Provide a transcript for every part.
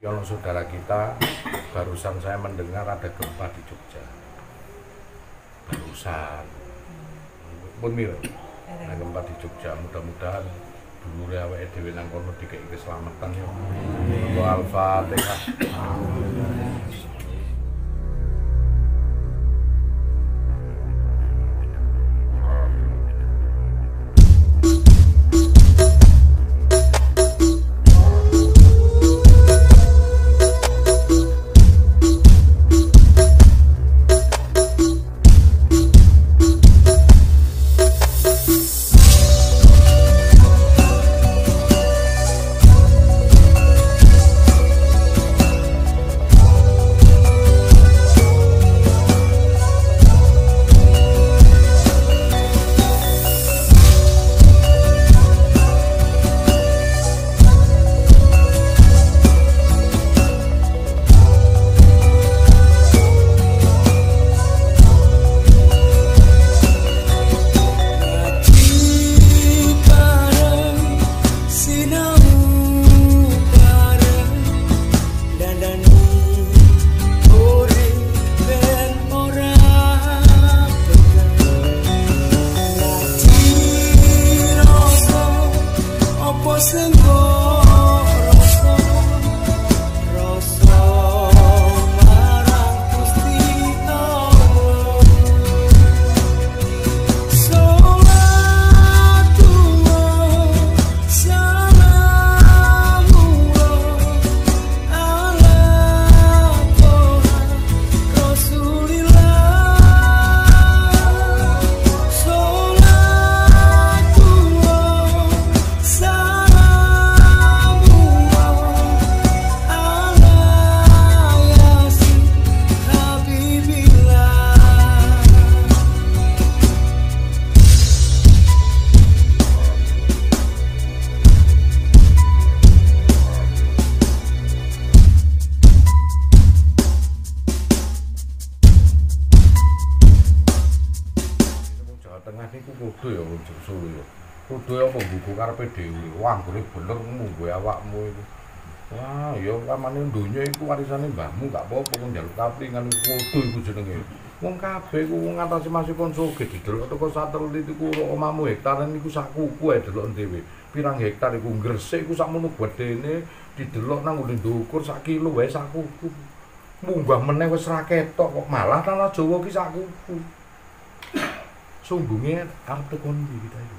Kalau saudara kita, barusan saya mendengar ada gempa di Jogja. Barusan. Pun mil. Nah, gempa di Jogja, mudah-mudahan dulu awake dhewe nang kono dikei keselamatan ya. Al-Fatihah. Kudu ya Solo ya. Kudu apa buku karepe dhewe. Wah, anggere bener nggo awakmu iku. Wah, ya pamane donya iku warisane mbahmu gak apa-apa kok njaluk kaplingan kudu iku jenenge. Wong kabeh iku wong ngatasi masipun sugih didelok teko satelit iku omahmu hektare niku sak kuku ae delok dhewe. Pirang hektar iku Gresik iku sakmono gedene didelok nang ngene ndukur sak kilo wae sak kuku. Munggah meneh wis ra ketok kok malah tanah Jawa ki sak kuku. Sumbungnya arep tekan ndi kita iki.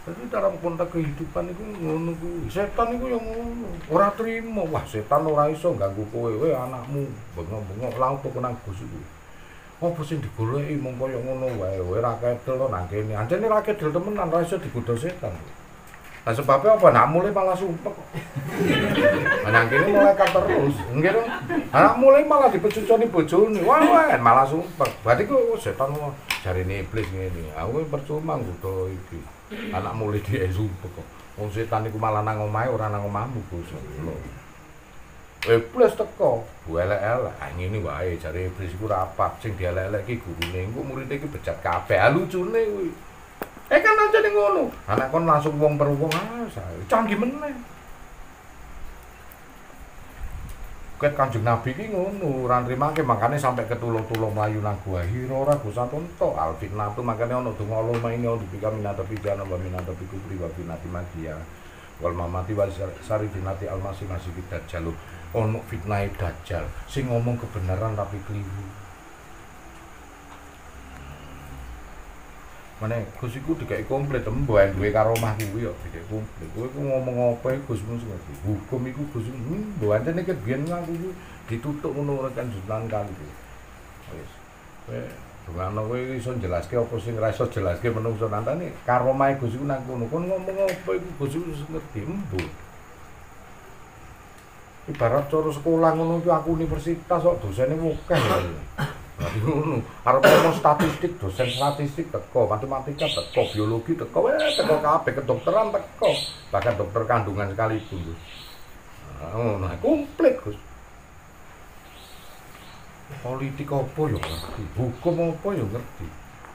Tapi dalam konteks kehidupan itu ngono kuwi. Setan iku yang ngono. Ora trimo. Wah, setan ora iso ganggu kowe, anakmu. Bengok-bengok laut nang Gus iku. Apa sing digoleki mung kaya ngono wae. Ora kedel nang kene. Anjene ra kedel temenan, ora iso digodha setan. Lah sebabnya apa? Nak mulai malah sumpek kok. Nang kene mulai terus. Nggih to. Anak mulai malah dipecuconi bojone. Wah, malah sumpek. Berarti ku setan jarine iblis ngene. Aku percuma nggodha iki. Anak mulai dia sumpek kok. Wong setan iku malah nang omahe ora nang omahmu, Gus. Iblis teko, elek-elek. Ah ngene wae jare iblis iku rapat sing dielek-elek iki gurune. Engko murid iki bejat kabeh. Lucune kuwi. Kan aja ning ngono. Anak kon langsung wong per wong canggih meneh. Ket Kanjeng Nabi ki ngono, ora nrimake makane sampai ketulung-tulung mlayu nang Gua Hira ora Gusa tonto alfitnah tu makane ono donga Allah ini ono dipika minata pijana wa minata pikupri wa binati magia wal mamati wa sari binati almasih masih dajjal. Ono fitnah dajjal sing ngomong kebenaran tapi keliru. Mane Gus iku dikeki komplit mbok duwe karo omah kuwi kok dikeki komplit. Kowe ku ngomong apa Gus mesti ngerti. Hukum iku Gus mbok antene ket biyen aku iki ditutuk ngono kan jutaan kali. Wis. Kowe dongano kowe iso jelaske apa sing ora iso jelaske menungso nantane karo omah Gus iku nang kono. Kon ngomong apa iku Gus mesti ngerti mbok. Ibarat cara sekolah ngono iku aku universitas kok dosene akeh. Berarti ngono, arep ngomong statistik, dosen statistik teko, matematika teko, biologi teko, teko kabeh, kedokteran teko, bahkan dokter kandungan sekalipun, Gus. Nah, komplit, Gus. Politik apa ya ngerti, hukum apa ya ngerti.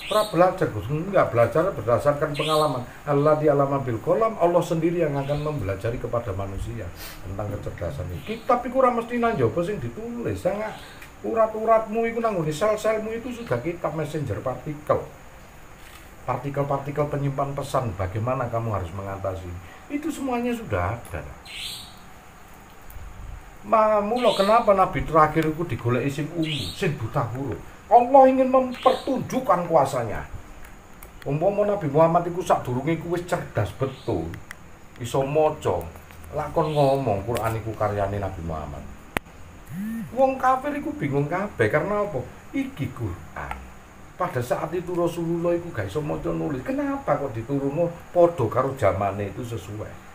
belajar, Gus. Enggak, belajar berdasarkan pengalaman. Allah di alama bil kolam, Allah sendiri yang akan membelajari kepada manusia tentang kecerdasan ini. Kitab iku ora mesti nang njaba sing ditulis. Sangat urat-uratmu iku nang ngene sel-selmu itu sudah kitab messenger partikel. Partikel-partikel penyimpan pesan bagaimana kamu harus mengatasi. Itu semuanya sudah ada. Mula kenapa Nabi terakhir itu digoleki sing ungu, sing buta huruf. Allah ingin mempertunjukkan kuasanya. Umpama Nabi Muhammad iku sadurunge iku wis cerdas betul. Iso maca, lakon ngomong Quran iku karyane Nabi Muhammad. Wong kafir iku bingung kabeh karena apa? Iki Quran. Pada saat itu Rasulullah iku gak iso maca nulis. Kenapa kok diturunno padha karo zamane itu sesuai?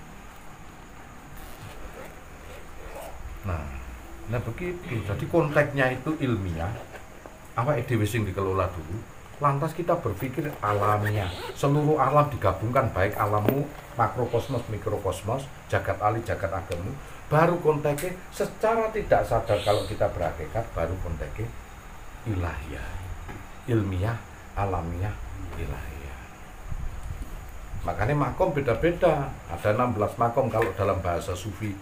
Nah begitu. Jadi konteksnya itu ilmiah. Awake dhewe sing dikelola dulu. Lantas kita berpikir alamnya. Seluruh alam digabungkan, baik alammu, makrokosmos, mikrokosmos, jagat ali, jagat agemu. Baru konteksnya secara tidak sadar kalau kita berhakikat, baru konteksnya ilahiyah, ilmiah, alamiah, ilahiyah. Makanya makom beda-beda. Ada 16 makom kalau dalam bahasa sufi.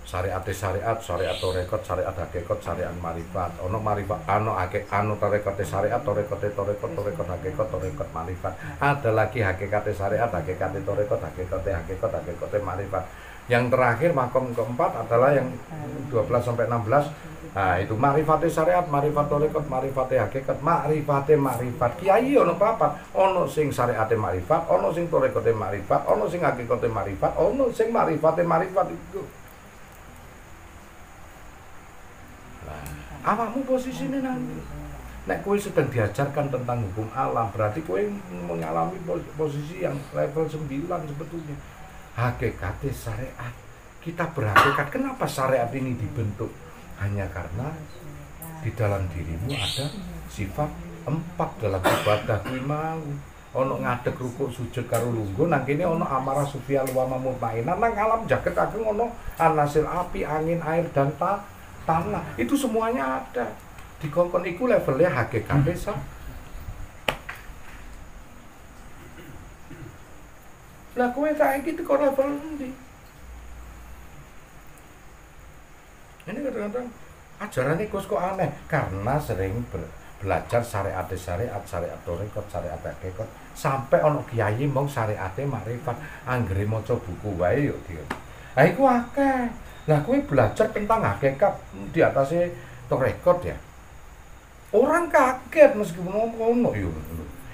Syariat torekot, syariat hakikat, syariat marifat. Ono marifat, ano torekot syariat, torekot hakikat, torekot marifat. Ada lagi hakikat syariat, hakikat torekot, hakikat marifat. Yang terakhir makom keempat adalah yang 12 sampai 16. Nah, itu marifate syariat, marifat torekot, marifate hakikat, marifate marifat. Kiai ono papat, ono sing syariate marifat, ono sing torekote marifat, ono sing hakikate marifat, ono sing marifate marifat itu. Awakmu posisine nanti. Nek kowe sedang diajarkan tentang hukum alam, berarti kowe mengalami posisi yang level 9 sebetulnya. Hakikat syariat. Kita berhakikat kenapa syariat ini dibentuk? Hanya karena di dalam dirimu ada sifat 4 dalam ibadah kuwi mau. Ono ngadeg rukuk sujud karo lungguh, nang kene ono amarah sufiyal wa mutmainah, nang alam jagat ageng ono anasil api, angin, air dan tanah. Itu semuanya ada. Di kongkon iku levelnya hakikat desa. Lah kowe saiki teko level endi? Ini kadang-kadang ajarannya kok aneh karena sering belajar syariat torekot, syariat hakikat sampai ono kiai mong syariate marifat anggere maca buku wae yo dia. Ha iku akeh. Lah kowe belajar tentang hakikat di atasnya torekot ya. Orang kaget meskipun ngono yo.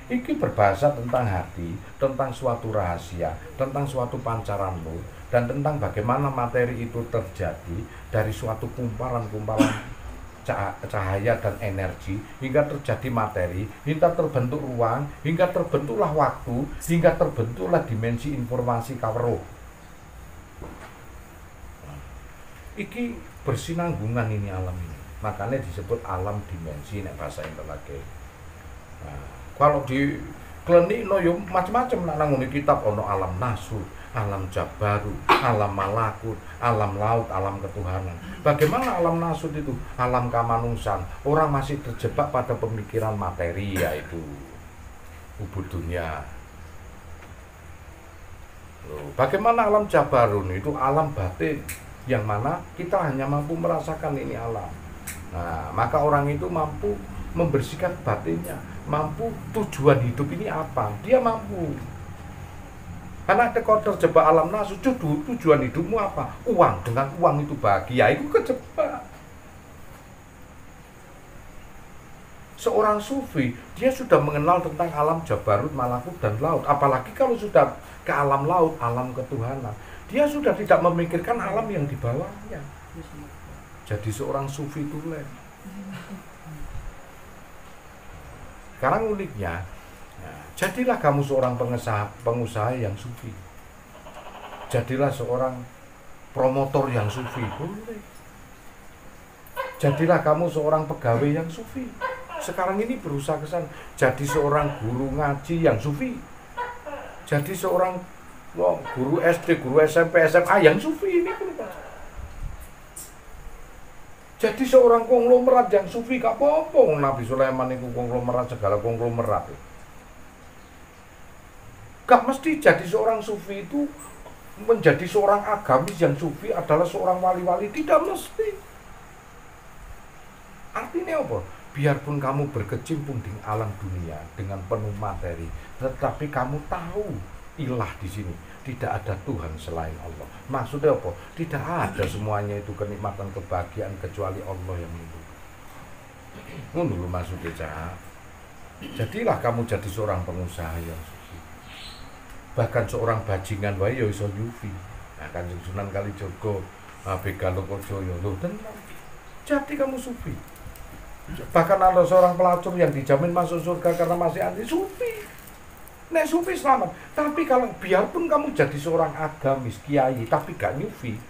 Iki berbahasa tentang hati, tentang suatu rahasia, tentang suatu pancaran nur, dan tentang bagaimana materi itu terjadi dari suatu kumparan-kumparan cahaya dan energi hingga terjadi materi, hingga terbentuk ruang, hingga terbentuklah waktu, hingga terbentuklah dimensi informasi kawruh. Iki bersinambungan ini alam ini. Makanya disebut alam dimensi nek bahasa intelektual. Nah, kalau di klinik no yo macam-macam nang ngene kitab ono alam nasur, alam jabaru, alam malakut, alam laut, alam ketuhanan. Bagaimana alam nasur itu? Alam kamanusan. Orang masih terjebak pada pemikiran materi yaitu ubud dunia. Bagaimana alam jabarun? Itu alam batin yang mana kita hanya mampu merasakan ini alam. Nah, maka orang itu mampu membersihkan batinnya, mampu tujuan hidup ini apa, dia mampu. Karena kau terjebak alam nasu, tujuan hidupmu apa? Uang, dengan uang itu bahagia, itu kejebak. Seorang sufi, dia sudah mengenal tentang alam jabarut, malakut, dan laut. Apalagi kalau sudah ke alam laut, alam ketuhanan, dia sudah tidak memikirkan alam yang di bawahnya. Jadi seorang sufi tulen. Sekarang uniknya, jadilah kamu seorang pengusaha yang sufi. Jadilah seorang promotor yang sufi. Boleh. Jadilah kamu seorang pegawai yang sufi. Sekarang ini berusaha ke sana. Jadi seorang guru ngaji yang sufi. Jadi seorang guru SD, guru SMP, SMA yang sufi ini pun. Jadi seorang konglomerat yang sufi gak apa-apa. Nabi Sulaiman itu konglomerat, segala konglomerat. Gak mesti jadi seorang sufi itu menjadi seorang agamis yang sufi adalah seorang wali-wali. Tidak mesti. Artinya apa? Biarpun kamu berkecimpung di alam dunia dengan penuh materi, tetapi kamu tahu ilah di sini. Tidak ada Tuhan selain Allah. Maksudnya apa? Tidak ada semuanya itu kenikmatan kebahagiaan kecuali Allah yang menentukan. Ngono lho maksudnya, Cak. Jadilah kamu jadi seorang pengusaha yang sufi. Bahkan seorang bajingan wae ya iso yufi. Nah, Kanjeng Sunan Kalijaga, Bega Lokojoyo lho tenan. Jadi kamu sufi. Bahkan ada seorang pelacur yang dijamin masuk surga karena masih anti sufi. Nek sufi selamat. Tapi kalau biarpun kamu jadi seorang agamis, kiai, tapi gak nyufi.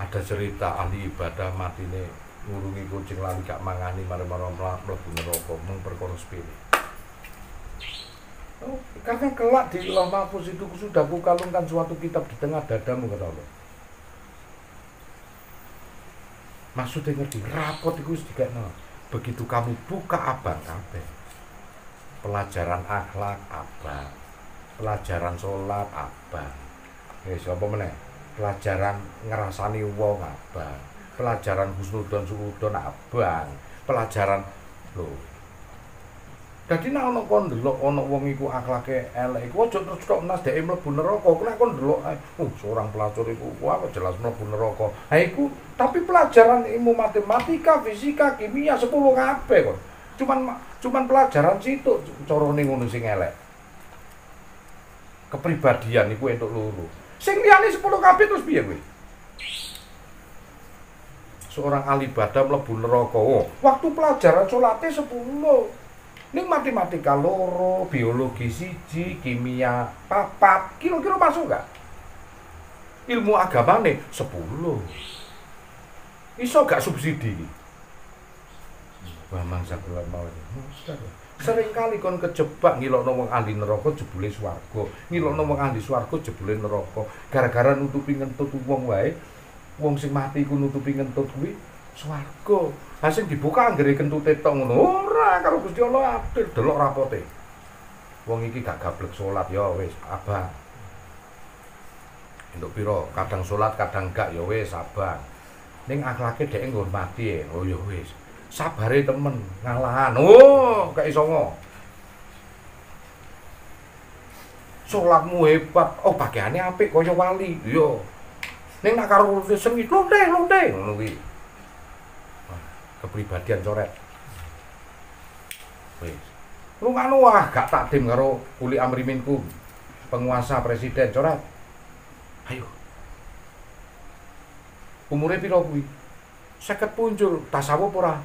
Ada cerita ahli ibadah mati nih ngurungi kucing lali gak mangani marah-marah mlebu neraka mung perkara spirit. Oh, karena kelak di Lauh Mahfuz itu sudah kukalungkan suatu kitab di tengah dadamu kata Allah. Maksudnya ngerti, rapot itu digakno. Begitu kamu buka abang kabeh. Pelajaran akhlak abang. Pelajaran sholat abang. Wis apa meneh? Pelajaran ngerasani wong abang. Pelajaran husnudzon suudzon abang. Pelajaran lho. Dadi nek ana kon ndelok ana wong iku akhlake elek iku aja terus tok nas dhek mlebu neraka. Nek kon ndelok seorang pelacur iku apa jelas mlebu neraka. Ha iku tapi pelajaran ilmu matematika, fisika, kimia 10 kabeh kok. Cuman pelajaran situ carane ngono sing elek. Kepribadian iku entuk loro. Sing liyane 10 kabeh terus piye kowe? Seorang ahli ibadah mlebu neraka. Oh, waktu pelajaran salate 10. Ini matematika loro, biologi siji, kimia papat, kira-kira masuk gak? Ilmu agama nih 10. Iso gak subsidi? Wah mangsa kula mau. Sering kali kon kejebak ngilokno wong ahli neraka jebule swarga, ngilokno wong ahli swarga jebule neraka. Gara-gara nutupi ngentut wong wae, wong sing mati ku nutupi ngentut kuwi swarga. Ha sing dibuka anggere kentute tok ngono. Ora karo Gusti Allah adil delok rapote. Wong iki gak gablek salat ya wis abang. Entuk pira? Kadang salat, kadang gak ya wis abang. Ning akhlake dhek ngurmati. Oh ya wis. Sabare temen ngalahan. Oh, gak iso ngo. Salatmu hebat. Oh, pakaiane apik kaya wali. Yo. Ning nek karo sengit lonte ngono kuwi. Kepribadian coret. Wis. Rungano wah gak takdim karo Uli Amri Minkum. Penguasa presiden coret. Ayo. Umure pira kuwi? 50 punjul, tasawuf ora?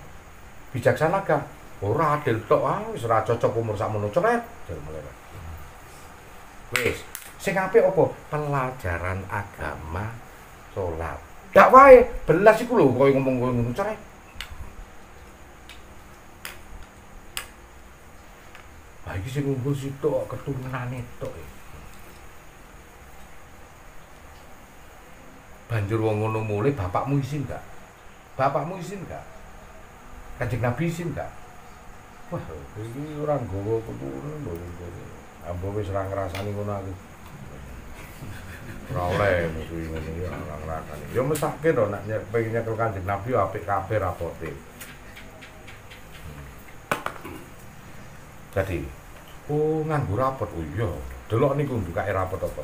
Bijaksana gak? Ora adil tok, wis ora cocok umur sakmono coret. Wis, sing apik apa? Pelajaran agama, salat. Dak wae, belas iku lho koyo ngomong ngono coret. Lah iki sing unggul sitok keturunane tok. Banjur wong ngono mulih bapakmu izin gak? Bapakmu izin gak? Kanjeng Nabi izin gak? Wah, iki ora nggawa keturunan lho. Ambo wis ora ngrasani ngono aku. Ora oleh kuwi ngene ya ora ngrasani. Ya mesake to nek pengen nyekel Kanjeng Nabi apik kabeh rapote. Jadi, nganggo rapot. Oh iya, delok niku mbukake rapot apa.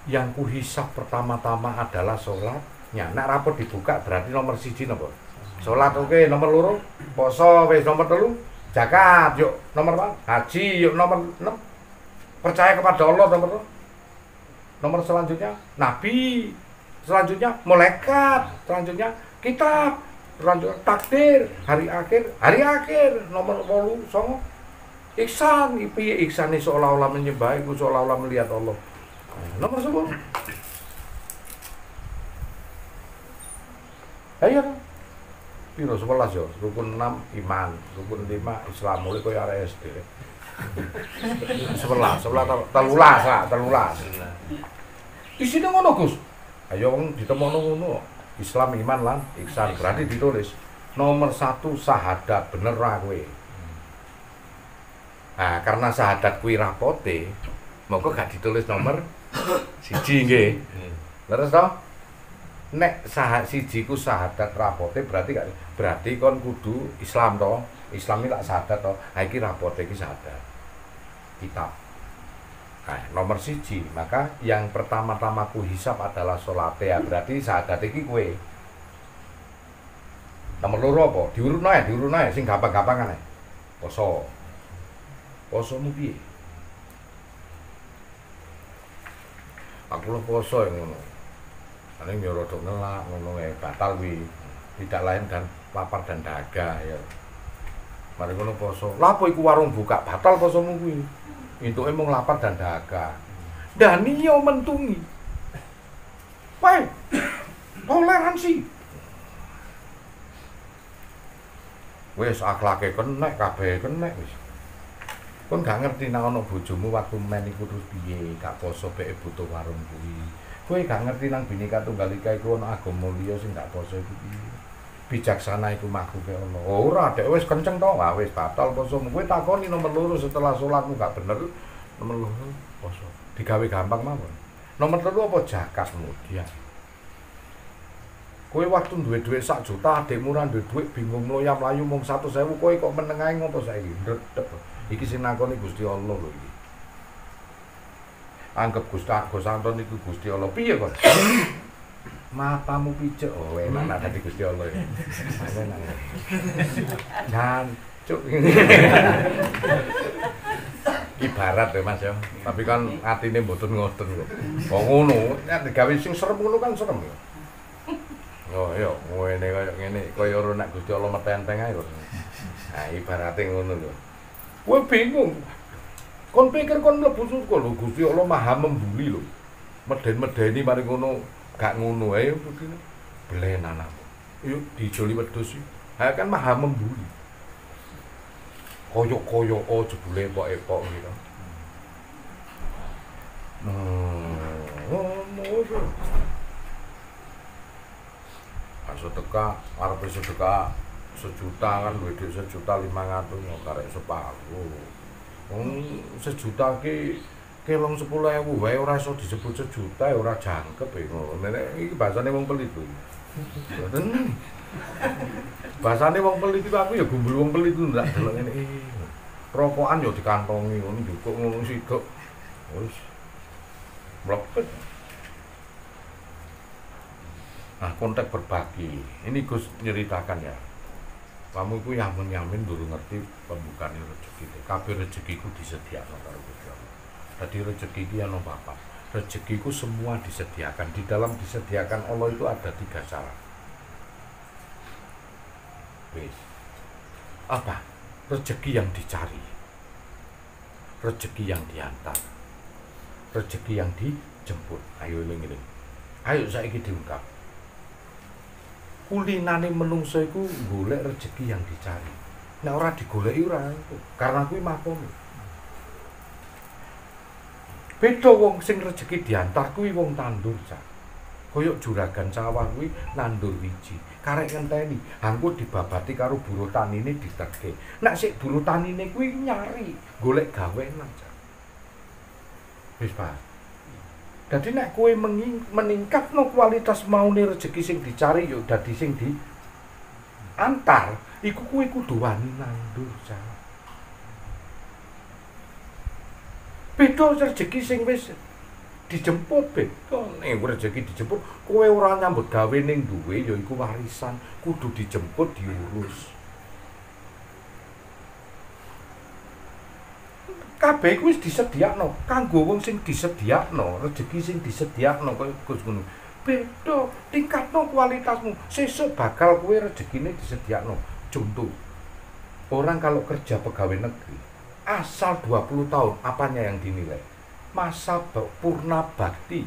Yang kuhisab pertama-tama adalah sholatnya. Nek rapot dibuka berarti nomor 1 napa? Sholat oke, nomor 2 poso wis, nomor 3 zakat, yuk nomor 4 haji, yuk nomor 6 percaya kepada Allah, nomor 2. Nomor selanjutnya nabi, selanjutnya malaikat, selanjutnya kitab, selanjutnya takdir, hari akhir, nomor 8 songo. Ihsan, piye ihsane seolah-olah menyembah iku seolah-olah melihat Allah. Nomor 10. Ayo. Piro 11 yo, rukun 6 iman, rukun 5 Islam, mulai koyo arek SD. 11 13. Isine ngono Gus. Ayo wong ditemokno ngono. Islam, iman lan ihsan. Berarti ditulis nomor 1 syahadat bener ra kowe. Nah, karena syahadat kuwi rapote, monggo gak ditulis nomor 1 nggih. Leres to? Nek siji ku syahadat rapote berarti kon kudu Islam to. Islam iki lak syahadat to. Ha iki rapote iki syahadat. Kitab. Nah, nomor 1, maka yang pertama-tama ku hisab adalah salate ya, berarti syahadat iki kowe. Nomor 2 apa? Diurutno ya sing gampang-gampangan ae. Poso. Posomu piye? Aku lho poso ngono. Ane yo rada ngelak ngono ae, batal kuwi. Tidak lain dan lapar dan dahaga ya. Mari ngono poso. Lha apa iku warung buka batal posomu kuwi? Entuke mung lapar dan dahaga. Dani yo mentungi. Wae. Toleransi. Wis akhlake kenek, kabeh kenek wis. Kon gak ngerti nek ana bojomu waktu men iku terus piye, gak poso beke butuh warung kuwi. Kowe gak ngerti nang Bhinneka Tunggal Ika iku ana agama liya sing gak poso iku piye. Bijaksana iku makhluke Allah. Ora, dek wis kenceng to, wah wis batal posomu. Kowe takoni nomor 2 setelah salatmu gak bener, nomor 2 poso. Digawe gampang mawon. Nomor 3 apa zakatmu dia. Kowe waktu duwe dhuwit 1 juta, adikmu ora duwe dhuwit bingung mloyam-mlayu mung 100.000, kowe kok meneng ae ngopo saiki? Ndredeg. Iki sing nakoni Gusti Allah lho iki. Anggap Gus Anton iku Gusti Allah. Piye kok? Matamu picek, oh enak dadi Gusti Allah ya. Enak. Jancuk. Ibarat ya Mas ya. Tapi kan atine mboten ngoten kok. Kok ngono, nek digawe sing serem ngono kan serem ya. Oh iya, ngene kaya ngene, kaya ora nek Gusti Allah metenteng ae kok. Nah, ibarate ngono lho. Kowe bingung. Kon pikir kon mlebu surga lho, Gusti Allah Maha membuli lho. Meden-medeni mari ngono, gak ngono ae begini. Belen anakku. Yuk dijoli wedhus iki. Ha kan Maha membuli. Koyok-koyok jebule epok-epok gitu. Sedekah, arep sedekah 1 juta kan duwe dhuwit 1.500.000 karek separuh. Wong 1 juta ki kelong 10.000 wae ora iso disebut 1 juta ora jangkep e ngono. Nek iki bahasane wong pelit lho. Bahasane wong pelit iku aku ya gumbul wong pelit ku ndak delok ngene iki. Rokokan ya dikantongi ngono njukuk ngono sikok. Wis mlepet. Nah, konteks berbagi. Ini Gus nyeritakan ya. Kamu itu yamin durung ngerti pembukaan rezeki. Kabeh rezekiku disediakan karo Gusti Allah. Dadi rezeki iki ana papat. Rezekiku semua disediakan. Di dalam disediakan Allah itu ada 3 syarat. Wis. Apa? Rezeki yang dicari. Rezeki yang diantar. Rezeki yang dijemput. Ayo eling-eling. Ayo saiki diungkap. Kulinane menungso iku golek rezeki yang dicari. Nek ora digoleki ora, karena kuwi makome. Beda wong sing rezeki diantar kuwi wong tandur, Cak. Koyok juragan sawah kuwi nandur wiji. Karek ngenteni, angko dibabati karo buruh tanine diterke. Nek sik buruh tanine kuwi nyari, golek gawean, Cak. Wis, Pak. Jadi nek kowe meningkatno kualitas maune rezeki sing dicari yo dadi sing diantar, iku kowe kudu wani nandur, Cak. Beda rezeki sing wis dijemput beda. Nek rezeki dijemput, kowe ora nyambut gawe ning duwe ya iku warisan, kudu dijemput diurus. Kabeh kuwi wis disediakno kanggo wong sing disediakno, rezeki sing disediakno kaya Gus ngono. Beda, tingkatno kualitasmu. Sesuk bakal kowe rezekine disediakno. Contoh. Orang kalau kerja pegawai negeri, asal 20 tahun apanya yang dinilai? Masa purna bakti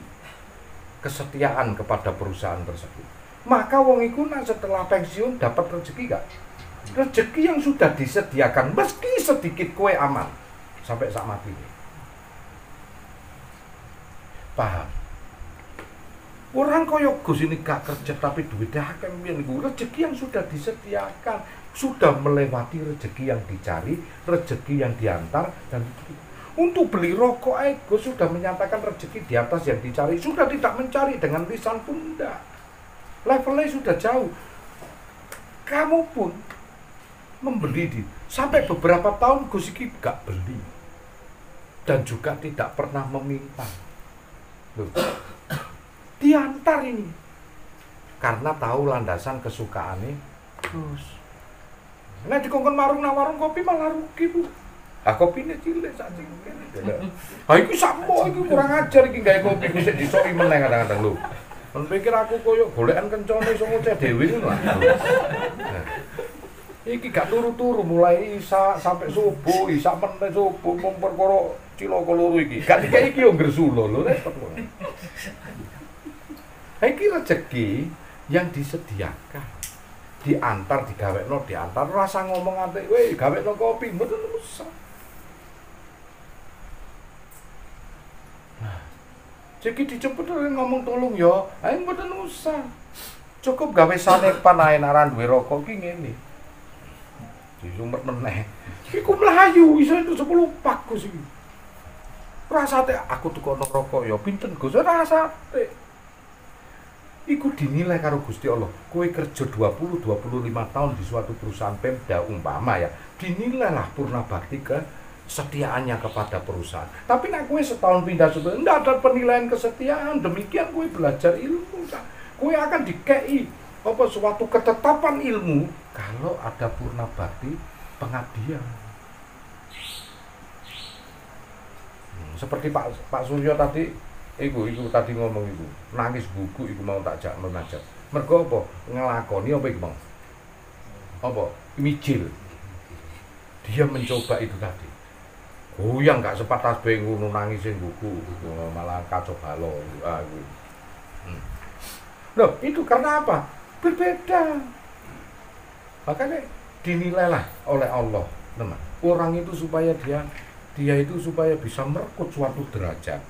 kesetiaan kepada perusahaan tersebut. Maka wong iku setelah pensiun dapat rezeki gak? Rezeki yang sudah disediakan meski sedikit kowe aman. Sampai sak mati. Paham? Orang kaya Gus ini gak kerja tapi duitnya akeh mbiyen niku rezeki yang sudah disediakan, sudah melewati rezeki yang dicari, rezeki yang diantar dan untuk beli rokok Gus sudah menyatakan rezeki di atas yang dicari, sudah tidak mencari dengan lisan pundak. Levelnya sudah jauh. Kamu pun membeli sampai beberapa tahun Gus iki gak beli dan juga tidak pernah meminta. Loh. Diantar ini karena tahu landasan kesukaannya Gus. Nah dikongkon warung kopi malah rugi Bu. Ah kopine cilik sak cilik. Ha iku sampo iku kurang ajar iki gawe kopi ku sik disoki meneh kadang-kadang lho. Men pikir aku koyo golekan kencane iso ngoceh dhewe ngono. Iki gak turu-turu mulai isa sampai subuh, isa meneh subuh mung perkara cilaka loro iki. Gak dikek iki yo ngresula lho repot kok. Iki rezeki yang disediakan, diantar, digawekno, diantar, rasa ngomong ate, weh gawekno kopi, mboten usah. Nah, jadi dijemput ngomong tolong ya, ayo mboten usah. Cukup gawe sanepan ae nek ora duwe rokok ki ngene. Disumet meneh. Iku mlayu iso itu 10 pak Gus iki. Rasate aku tukono rokok ya pinten Gus, rasate. Iku dinilai karo Gusti Allah. Kowe kerja 20-25 tahun di suatu perusahaan Pemda umpama ya, dinilailah purna bakti kesetiaannya kepada perusahaan. Tapi nek kowe setahun pindah sebelum ndak ada penilaian kesetiaan, demikian kowe belajar ilmu. Kowe akan dikei suatu ketetapan ilmu kalau ada purna bakti pengabdian. Seperti Pak Suryo tadi Iku tadi ngomong iku, nangis buku iku mau tak jak menajat. Mergo apa? Ngelakoni apa iku mau? Apa? Mijil. Dia mencoba itu tadi. Goyang gak sempat tasbih ngono nangisin buku, malah kacau balau. Ah iku. Loh, itu karena apa? Berbeda. Makanya dinilailah oleh Allah, teman. Orang itu supaya dia itu supaya bisa merekut suatu derajat.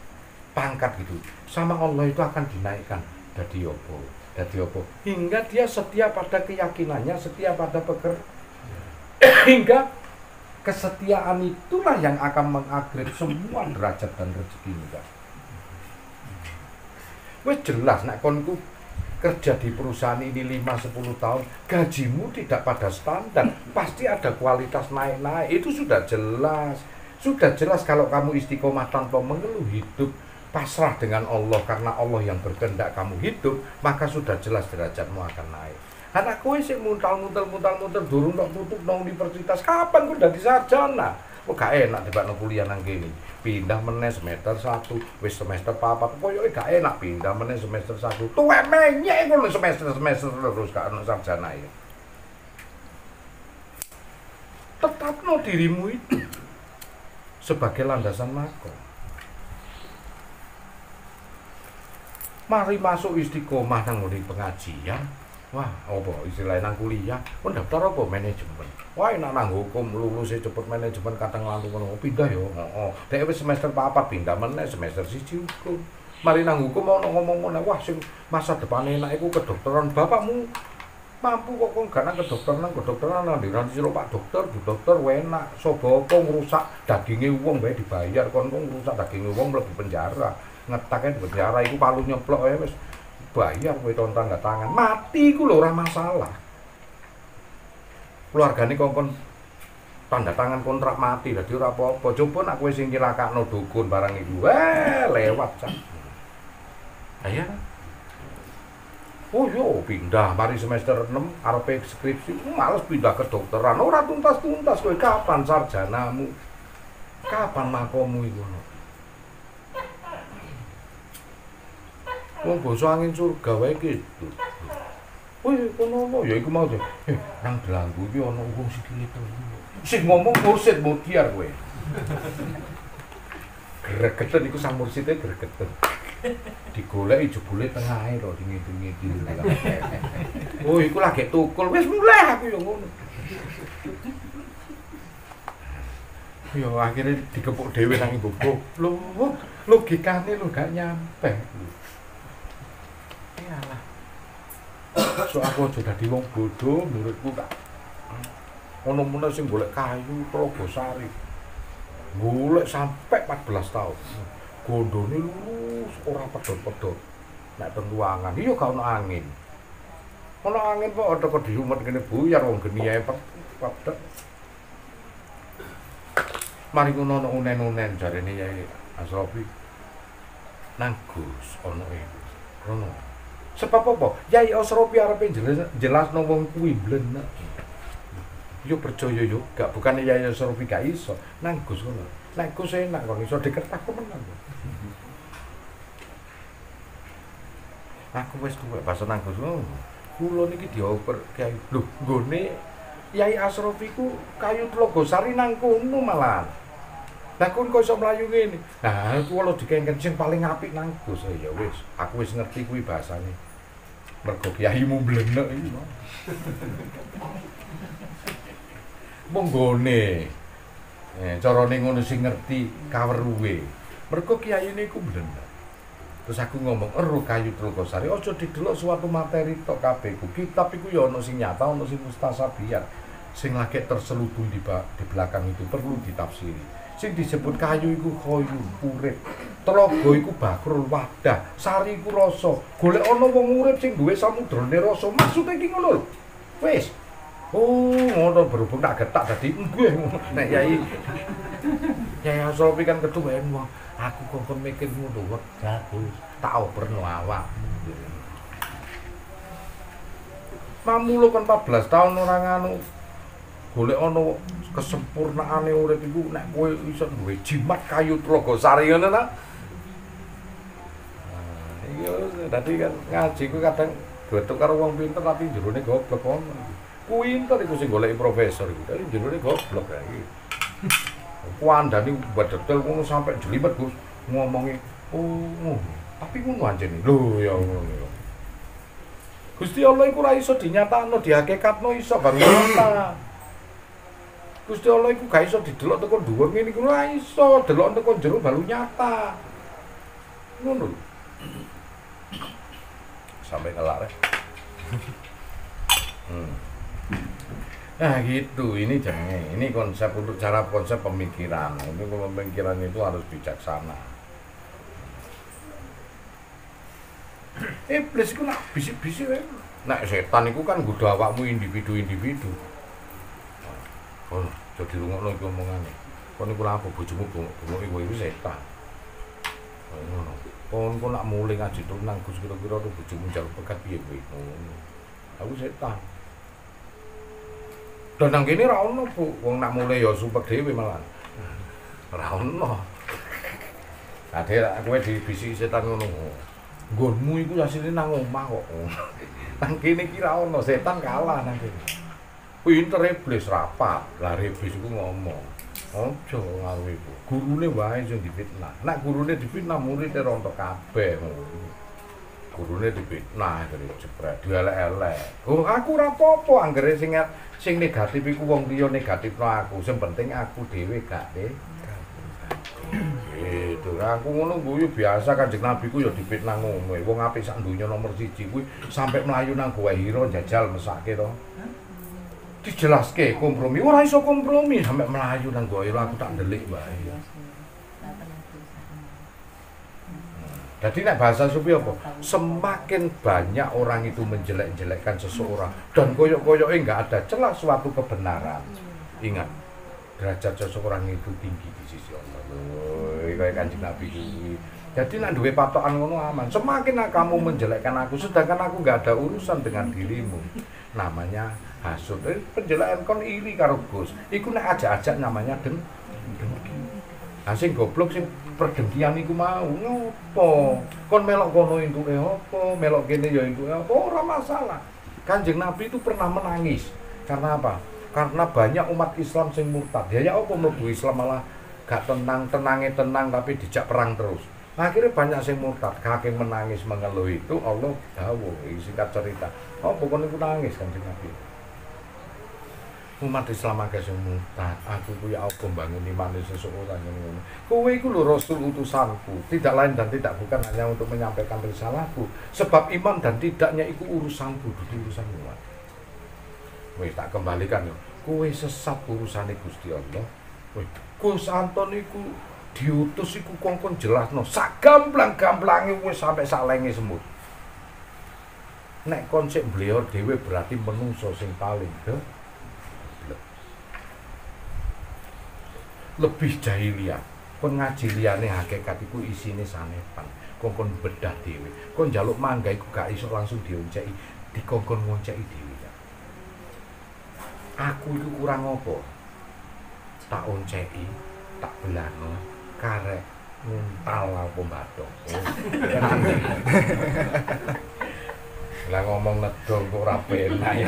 Pangkat gitu, sama Allah itu akan dinaikkan dadi opo, hingga dia setia pada keyakinannya, setia pada hingga kesetiaan itulah yang akan mengupgrade semua derajat dan rezeki kita. Wes jelas nek kon ku kerja di perusahaan ini 5-10 tahun, gajimu tidak pada standar, pasti ada kualitas naik-naik, itu sudah jelas. Sudah jelas kalau kamu istiqomah tanpa mengeluh, hidup pasrah dengan Allah karena Allah yang berkehendak kamu hidup, maka sudah jelas derajatmu akan naik. Anak kowe sik muntal durung tok tutup nang universitas, kapan kowe dadi sarjana? Kok gak enak dibakno kuliah nang kene. Pindah meneh semester 1, wis semester 4, koyoke gak enak pindah meneh semester 1. Tuwek menyek ngono semester terus gak ono sarjana ya. Tetapno dirimu itu sebagai landasan makom. Mari masuk istiqomah nang ngene pengajian. Wah, apa istilahnya nang kuliah, kon daftar apa manajemen. Wah, enak nang hukum lulus cepet manajemen kadang langsung ngono pindah yo. Heeh. Dek wis semester 4 pindah meneh semester 1 hukum. Mari nang hukum ono ngomong ngene, wah sing masa depan enak iku kedokteran. Bapakmu mampu kok gak nang kedokteran nang ndi sira Pak dokter, Bu dokter enak. Sobo apa ngrusak daginge wong bae dibayar, kon ngrusak daginge wong mlebu penjara. Ngetake penjara iku palu nyeplok ae wis bayar kowe tangga tangan mati iku lho ora masalah. Keluargane kongkon tanda tangan kontrak mati dadi ora apa-apa. Coba nek kowe sing nyilakakno dukun barang iku lewat sak. Aya. Oh yo pindah mari semester 6 arepe skripsi males pindah ke dokteran ora tuntas-tuntas kowe kapan sarjanamu? Kapan makomu iku? Wong basa angin surga wae gitu. Wih, kono ya iku mau. Nang Delanggu iki ana wong sikile telu. Sing ngomong mursid Mudyar kowe. Gregeten iku sang murside gregeten. Digoleki jebule tengahe to dingi-dingi. Oh, iku lagi tukul. Wis mulai aku ya ngono. Ya akhirnya digepuk dhewe nang ibu. Lho, logikane lho gak nyampe. So aku aja dadi wong bodoh, muridku tak. Ono meneh sing golek kayu Telogosari. Golek sampai 14 tahun. Gondone lurus ora pedot-pedot. Nek teng ruangan iya gak ono angin. Ono angin kok ada kok diumet kene buyar wong geni ae pedot. Mari ngono ono unen-unen jarene Yai Asrofi. Nang Gus ono iku. Rono. Sebab apa? Yai Asrofi arepe jelasno wong kuwi blenek. Yo percaya yo, gak bukan Yai Asrofi gak iso. Nang Gus ngono. Nek Gus enak kok iso diketak temenan. Aku wis tuwek bahasa nang Gus ngono. Kula niki dioper Kyai. Lho, nggone Yai Asrofi ku kayu Telogosari nang kono malah. Lah kon kok iso mlayu ngene. Nah, kula dikengken sing paling apik nang Gus ya wis. Aku wis ngerti kuwi bahasane. Mergo kiaimu blenek iki. Monggone. Carane ngono sing ngerti kaweruhe. Mergo kiyaine iku blenek. Terus aku ngomong, "Ero kayu Telogosari aja didelok suatu materi tok kabeh ku. Kitab iku ya ono sing nyata, ono sing mustasabiat. Sing lagi terselubung di belakang itu perlu ditafsiri. Sing disebut kayu iku khoyu, urip. Telaga iku bakrul wadah, sari iku rasa. Golek ana wong urip sing duwe samudrane rasa. Maksude iki ngono lho. Wis. Oh, ngono berhubung tak getak dadi nggih ngono. Nek Yai Asrofi kan ketuwen wong. Aku kok mikir ngono wegah Gus. Tak operno awak. Mamulo kan 14 tahun ora nganu. Golek ana kesempurnaane urip iku nek kowe iso duwe jimat kayu Telogosari ngono ta. Iya, dadi kan ngaji ku kadang gotok karo wong pinter tapi jerone goblok ono. Pinter iku sing goleki profesor iku. Dadi jerone goblok ya iki. Kuandani buat detail ngono sampai jelimet Gus ngomongi oh tapi ngono anjene lho ya ngono Gusti Allah iku ora iso dinyatakno dihakikatno iso baru nyata Gusti Allah iku gak iso didelok teko dhuwur ngene iku ora iso delok teko jero baru nyata ngono lho sampai kelak rek Nah gitu, ini jangan, ini konsep untuk cara konsep pemikiran. Ini pemikiran itu harus bijaksana. Iblis itu nak bisik-bisik, nak setan itu kan nggodha awakmu individu-individu. Oh, jadi rungokno iki omongane. Kon iku lha apa bojomu bengok iku setan. Ngono. Kon nak mulih ngaji nang Gus kira-kira bojomu njaluk pekat piye kowe. Aku setan. Dan nang kene ra ono Bu, wong nak mulai ya supek dhewe malah. Ra ono. Ade kowe dibisiki setan ngono. Nggonmu iku asline nang omah kok. Nang kene iki ra ono, setan kalah nang kene. Pinter iblis rapat. Lah iblis iku ngomong. Aja ngaruh iku. Gurune wae sing difitnah. Nek gurune difitnah murid rontok kabeh. Gurune difitnah dari jebret dielek-elek. Oh aku ora apa-apa anggere sing negatif iku wong liya negatifno aku. Sing penting aku dhewe gak gitu. Aku ngono kuwi biasa Kanjeng Nabi ku ya difitnah ngono. Wong apik sak donya nomor 1 kuwi sampe mlayu nang Gua Hira njajal mesake to. Dijelaske kompromi ora iso kompromi sampe mlayu nang Gua Hira aku tak ndelik wae. Jadi nek bahasa sufi apa? Semakin banyak orang itu menjelek-jelekkan seseorang dan koyok-koyoknya enggak ada celah suatu kebenaran. Ingat, derajat seseorang itu tinggi di sisi Allah. Kayak Kanjeng Nabi ini. Jadi nek duwe patokan ngono aman. Semakin kamu menjelekkan aku sedangkan aku enggak ada urusan dengan dirimu. Namanya hasud. Penjelekan kon iri karo Gus. Iku nek ajak-ajak namanya dengki. Sing goblok sing perdengkian iku mau ngopo kon melok kono entuke apa melok kene ya entuke apa ora masalah. Kanjeng Nabi itu pernah menangis karena apa? Karena banyak umat Islam sing murtad. Ya apa mlebu Islam malah gak tenang tapi dijak perang terus. Akhirnya banyak sing murtad, kakek menangis mengeluh itu Allah dawuh singkat cerita. Apa kon iku nangis Kanjeng Nabi? umat Islam akeh sing murtad. Aku ku ya apa mbangun iman seseorang ngono. Kowe iku lho rasul utusanku, tidak lain dan tidak bukan hanya untuk menyampaikan risalahku. Sebab iman dan tidaknya iku urusanku, dudu urusan umat. Wis tak kembalikan yo. Kowe sesat urusane Gusti Allah. Wis Gus Anton iku diutus iku kongkon jelasno sak gamplang-gamplange wis sampai salenge semut. Nek konsep beliau dhewe berarti menungso sing paling lebih jahiliyah. Kon ngaji liyane hakikat iku isine sanepan. Kon bedah dhewe. Kon njaluk mangga iku gak iso langsung dionceki, dikongkon ngonceki dhewe. Aku iku kurang apa? Tak onceki, tak belano, karek nguntal apa bathok. Lah ngomong nedol kok ora penak ya.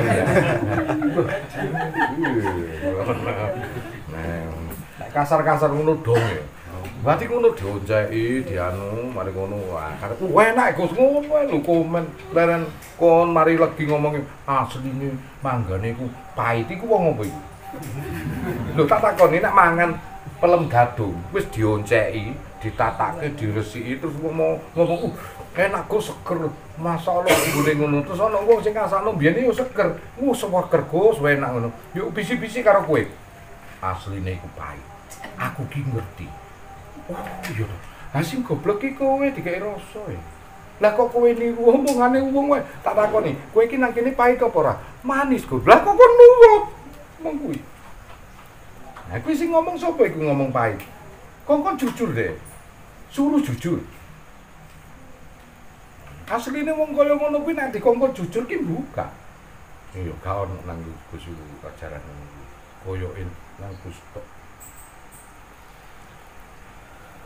Nek kasar-kasar ngono dong ya. Berarti ngono dionceki, dianu, mari ngono. Wah, karep enak Gus ngono lho komen. Leren kon mari legi ngomong asline manggane iku pahit iku wong apa iki? Lho tak takoni nek mangan pelem gadung wis dionceki, ditatake, diresiki terus ngomong enak Gus seger. Masyaallah nggone ngono. Terus ana wong sing ngasakno biyen yo seger. Seger Gus enak ngono. Yo bisi-bisi karo kowe. Asline iku pahit. Aku ki ngerti. Oh iya to. Ha sing goblok ki kowe dikek rasa ya. Lah kok kowe niru omongane wong wae. Tak takoni, kowe iki nang kene pahit apa ora? Manis Gus. Lah kok kon nurut. Mong kuwi. Nah kuwi sing ngomong sapa iku ngomong pahit? Kon jujur deh. Suruh jujur. Asline wong kaya ngono kuwi nek dikongkon jujur ki buka. Iya, gak ono nang Gus ajaran ngono. Koyokin nang Gus tok.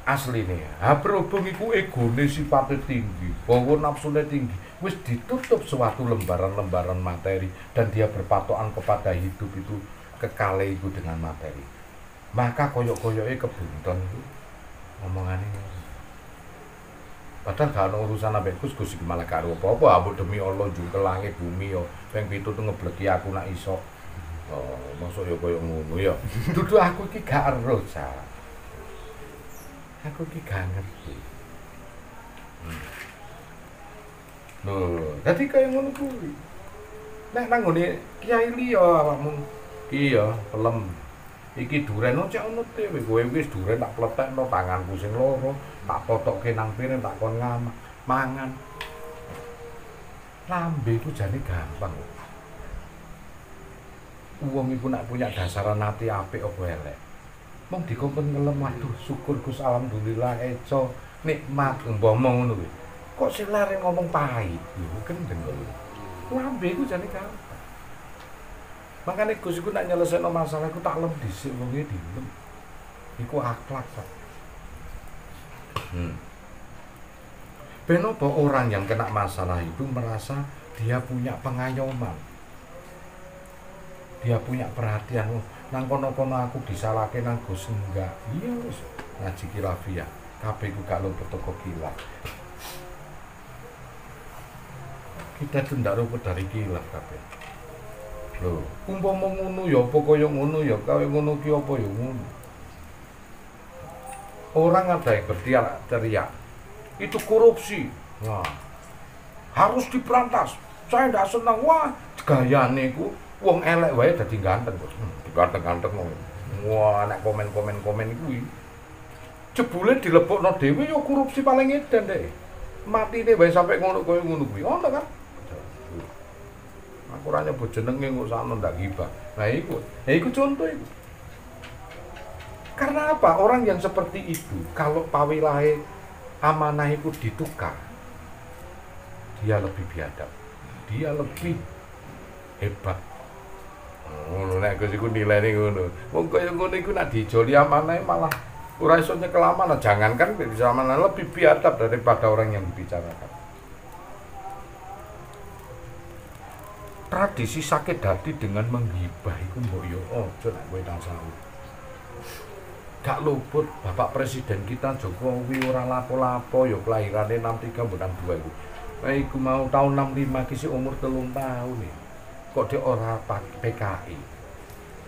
Asline, berhubung iku egone sifate tinggi, bawa nafsune tinggi, wis ditutup suatu lembaran-lembaran materi dan dia berpatokan kepada hidup itu kekale iku dengan materi. Maka koyok-koyoke kebunton iku omongane. Padahal gak ono urusan ambek Gus iki malah karo apa-apa, ambek demi Allah jungkel langit bumi yo, ping 7 tuh ngebleki aku nak iso. Oh, maksud yo koyo ngono ya. Dudu aku iki gak ero, Cak. Aku ki gak ngerti. Lho, dadi kaya ngono kuwi. Nek nang ngene kiai liya awakmu ki ya pelem. Iki duren cek ono dhewe, kowe wis duren tak pletekno tanganku sing loro, tak potokke nang piring tak kon ngamak, mangan. Lambe iku jane gampang. Wong iku nak punya dasaran ati apik apa elek. Mong dikongkon ngelem, waduh syukur Gus alhamdulillah eco nikmat umpama ngono kuwi. Kok selere ngomong pahit lho kendeng kok. Lambe iku jane gampang. Makane Gus iku nak nyelesaikno masalah iku tak lem dhisik wong iki dilem. Iku akhlak kok. Ben apa orang yang kena masalah itu merasa dia punya pengayoman. Dia punya perhatian. Nang kono-kono aku disalahke nang Gus enggak. Iya wis ngaji kilafiyah. Kabeh ku gak luput teko kilaf. Kita tuh ndak luput dari kilaf kabeh. Lho, umpama ngono ya apa kaya ngono ya, kaya ngono ki apa ya ngono. Orang ada yang berteriak, itu korupsi. Wah, harus diberantas. Saya ndak senang. Wah, gayane ku wong elek wae dadi ganteng kok. Ganteng-ganteng ngono. Wah, nek komen kuwi. Jebule dilebokno dhewe ya korupsi paling edan dek. Matine wae sampe ngono koyo ngono kuwi. Ono kan? Aku ora nyebut jenenge kok sakno ndak gibah. Nah iku contoh iku. Karena apa? Orang yang seperti itu kalau pawilahe amanah itu ditukar, dia lebih biadab. Dia lebih hebat. Ngono nek Gus iku nilainya ngono. Wong kaya ngono iku nek dijoli amanahe malah ora iso nyekel amanah. Jangankan bisa amanah, lebih biadab daripada orang yang dibicarakan. Tradisi sakit hati dengan menggibah iku mbok yo aja nek kowe nang sawu. Gak luput Bapak Presiden kita Jokowi ora lapo-lapo ya kelahirane 63 bulan 2 iku. Iku mau tahun 65 ki umur 3 tahun nih. Kok dia ora PKI.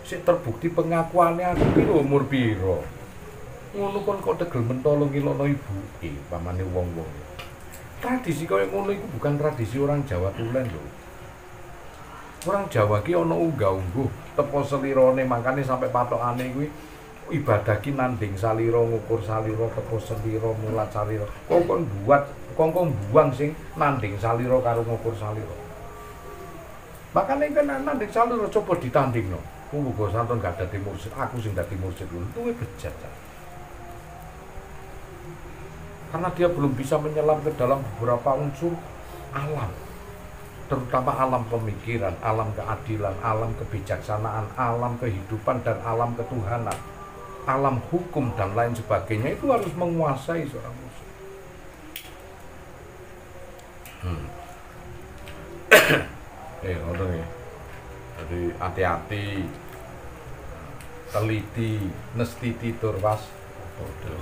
sik terbukti pengakuannya aku piro umur piro. Ngono kon kok tegel mentolo ngilono ibuke pamane wong-wong. Tradisi kaya ngono iku bukan tradisi orang Jawa tulen lho. Orang Jawa ki ana unggah-ungguh tepo selirane makane sampai patokane kuwi ibadah ki nanding salira ngukur salira tepo selira mulat salira. Kok buang sing nanding salira karo ngukur salira. Makane kan nanding salira coba ditandingno. Muga santun gak dadi mursyid, aku sing dadi mursyid dulu kuwi bejat. Karena dia belum bisa menyelam ke dalam beberapa unsur alam. Terutama alam pemikiran, alam keadilan, alam kebijaksanaan, alam kehidupan dan alam ketuhanan, alam hukum dan lain sebagainya itu harus menguasai seorang muslim. Ngono ya. Jadi hati-hati, teliti, nestiti tur waspada.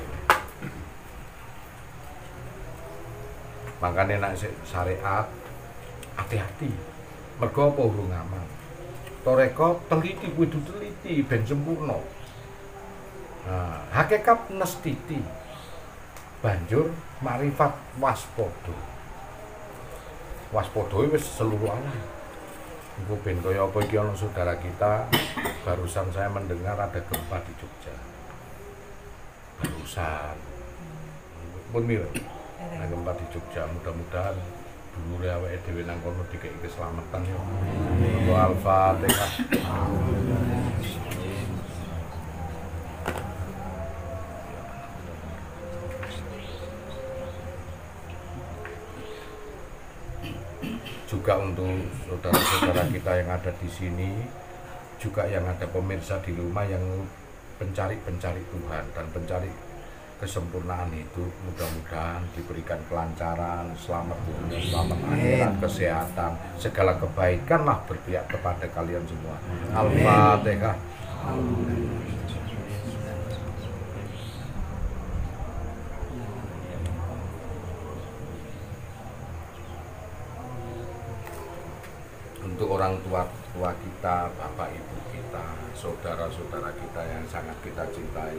Makanya nek syariat hati-hati, mergo apa urung aman. Toreko teliti kudu teliti ben sempurna. Nah, hakikat nestiti. Banjur makrifat waspada. Waspada wis seluruh alam. Iku ben kaya apa iki ana saudara kita, barusan saya mendengar ada gempa di Jogja. Barusan. Pun mir. Nah, gempa di Jogja mudah-mudahan dulure awake dhewe nang kono dikek keselamatan ya. Al-Fatihah. Juga untuk saudara-saudara kita yang ada di sini, juga yang ada pemirsa di rumah yang pencari Tuhan dan pencari kesempurnaan hidup, mudah-mudahan diberikan kelancaran, selamat dunia, selamat akhirat, kesehatan, segala kebaikan lah berpihak kepada kalian semua. Al-Fatihah. Untuk orang tua kita, bapak ibu kita, saudara-saudara kita yang sangat kita cintai,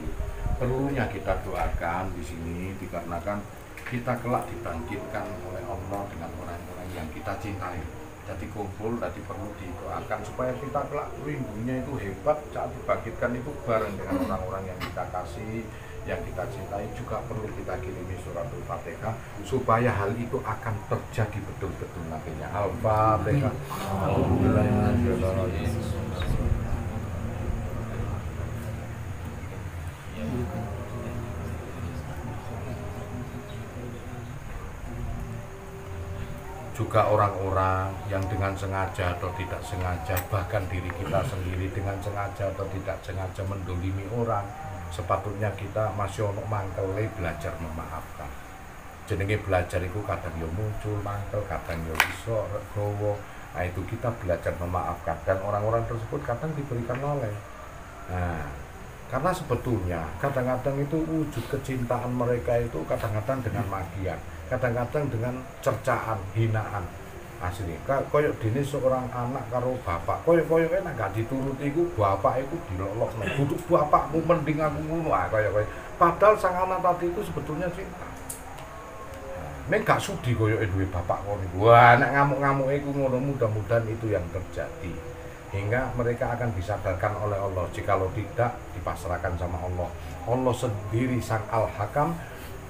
perlunya kita doakan di sini dikarenakan kita kelak dibangkitkan oleh Allah dengan orang-orang yang kita cintai. Jadi kumpul, jadi perlu didoakan supaya kita kelak rindunya itu hebat saat dibangkitkan itu bareng dengan orang-orang yang kita kasih, yang kita cintai. Juga perlu kita kirimi suratul Fatihah supaya hal itu akan terjadi betul-betul nantinya. Al-Fatihah. Juga orang-orang yang dengan sengaja atau tidak sengaja, bahkan diri kita sendiri dengan sengaja atau tidak sengaja mendolimi orang, sepatutnya kita masih ono mangkele belajar memaafkan. Jenenge belajar itu kadang yo muncul mangkel, kadang yo iso regowo. Nah itu kita belajar memaafkan dan orang-orang tersebut kadang diberikan oleh. Nah, karena sebetulnya kadang-kadang itu wujud kecintaan mereka itu kadang-kadang dengan magian, kadang-kadang dengan cercaan, hinaan. Asli, koyok dene seorang anak karo bapak, koyok enak gak dituruti iku bapak iku dilolokno. Kudu bapakmu mending aku ngono ah koyok. Padahal sang anak tadi itu sebetulnya cinta. Nek gak sudi koyoke duwe bapak ngono iku. Wah, nek ngamuk-ngamuke iku ngono, mudah-mudahan itu yang terjadi. Hingga mereka akan disadarkan oleh Allah. Jikalau tidak, dipasrahkan sama Allah. Allah sendiri sang Al-Hakam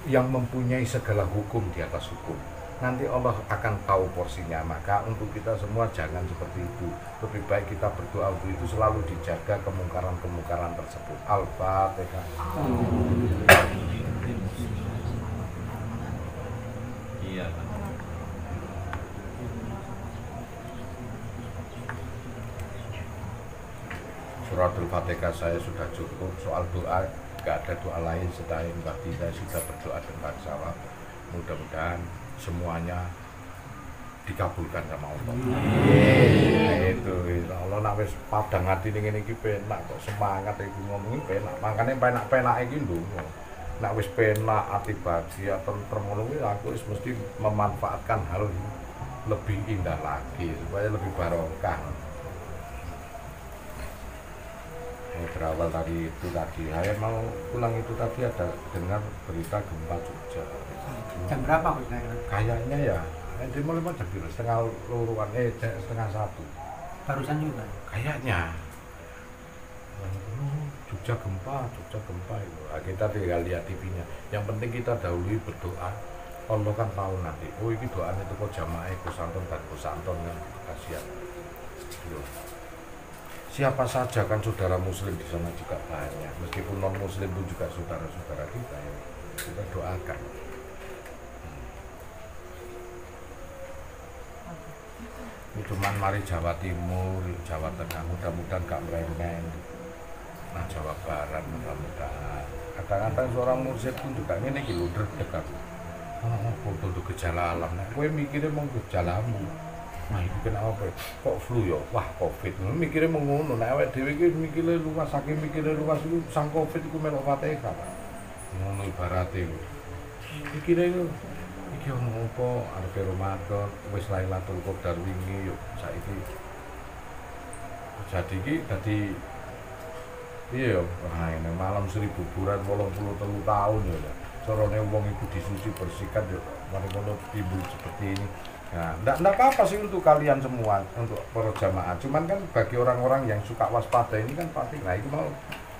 yang mempunyai segala hukum di atas hukum. Nanti Allah akan tahu porsinya. Maka untuk kita semua jangan seperti itu. Lebih baik kita berdoa untuk itu, selalu dijaga kemungkaran-kemungkaran tersebut. Al-Fatihah. Iya. Suratul Fatihah saya sudah cukup. Soal doa, gak ada doa lain selain berarti saya sudah berdoa dengan jawab. Mudah-mudahan semuanya dikabulkan sama Allah. Itu Allah nak wis padang ati ning ngene iki penak kok semangat iki ngomongin penak. Makane penak-penak iki ndonga. Nak wis penak ati bahagia tentrem ngono kuwi aku wis mesti memanfaatkan hal lebih indah lagi supaya lebih barokah. berawal dari itu tadi. Saya mau pulang itu tadi ada dengar berita gempa Jogja. Jam berapa Gus? Kayaknya ya, di mulai jam setengah luruan, setengah satu. Barusan juga. Kayaknya. Jogja gempa itu. Nah, kita tinggal lihat TV-nya. Yang penting kita dahului berdoa. Allah kan tahu nanti. Oh ini doanya itu kok jamaah Gus Anton dan Gus Anton kan kasihan. Siapa saja kan saudara muslim di sana juga banyak. Meskipun non muslim pun juga saudara-saudara kita ya. Kita doakan. Ini cuman mari Jawa Timur, Jawa Tengah mudah-mudahan gak merengeng. Nah Jawa Barat mudah-mudahan. Kadang-kadang seorang mursyid pun juga ini gitu dredeg aku. Foto untuk gejala alam. Nah, gue mikirnya mau gejalamu. Nah itu kenapa? Kok flu ya? Wah covid. Mikirnya mau ngono. Nah awake dhewe iki mikirnya luas, saking mikirnya luas itu sang covid iku melok Fatihah. Ngono ibarate. Mikirnya itu iki ono apa arepe Ramadan wis Lailatul Qadar wingi yo saiki. Jadi iki dadi iya yo, nah ini malam 1000 bulan 83 tahun ya. Carane wong iku disuci bersihkan yo mari ngono timbul seperti ini. Nah, enggak apa-apa sih untuk kalian semua, untuk para jamaah. Cuman kan bagi orang-orang yang suka waspada ini kan pasti, nah itu mau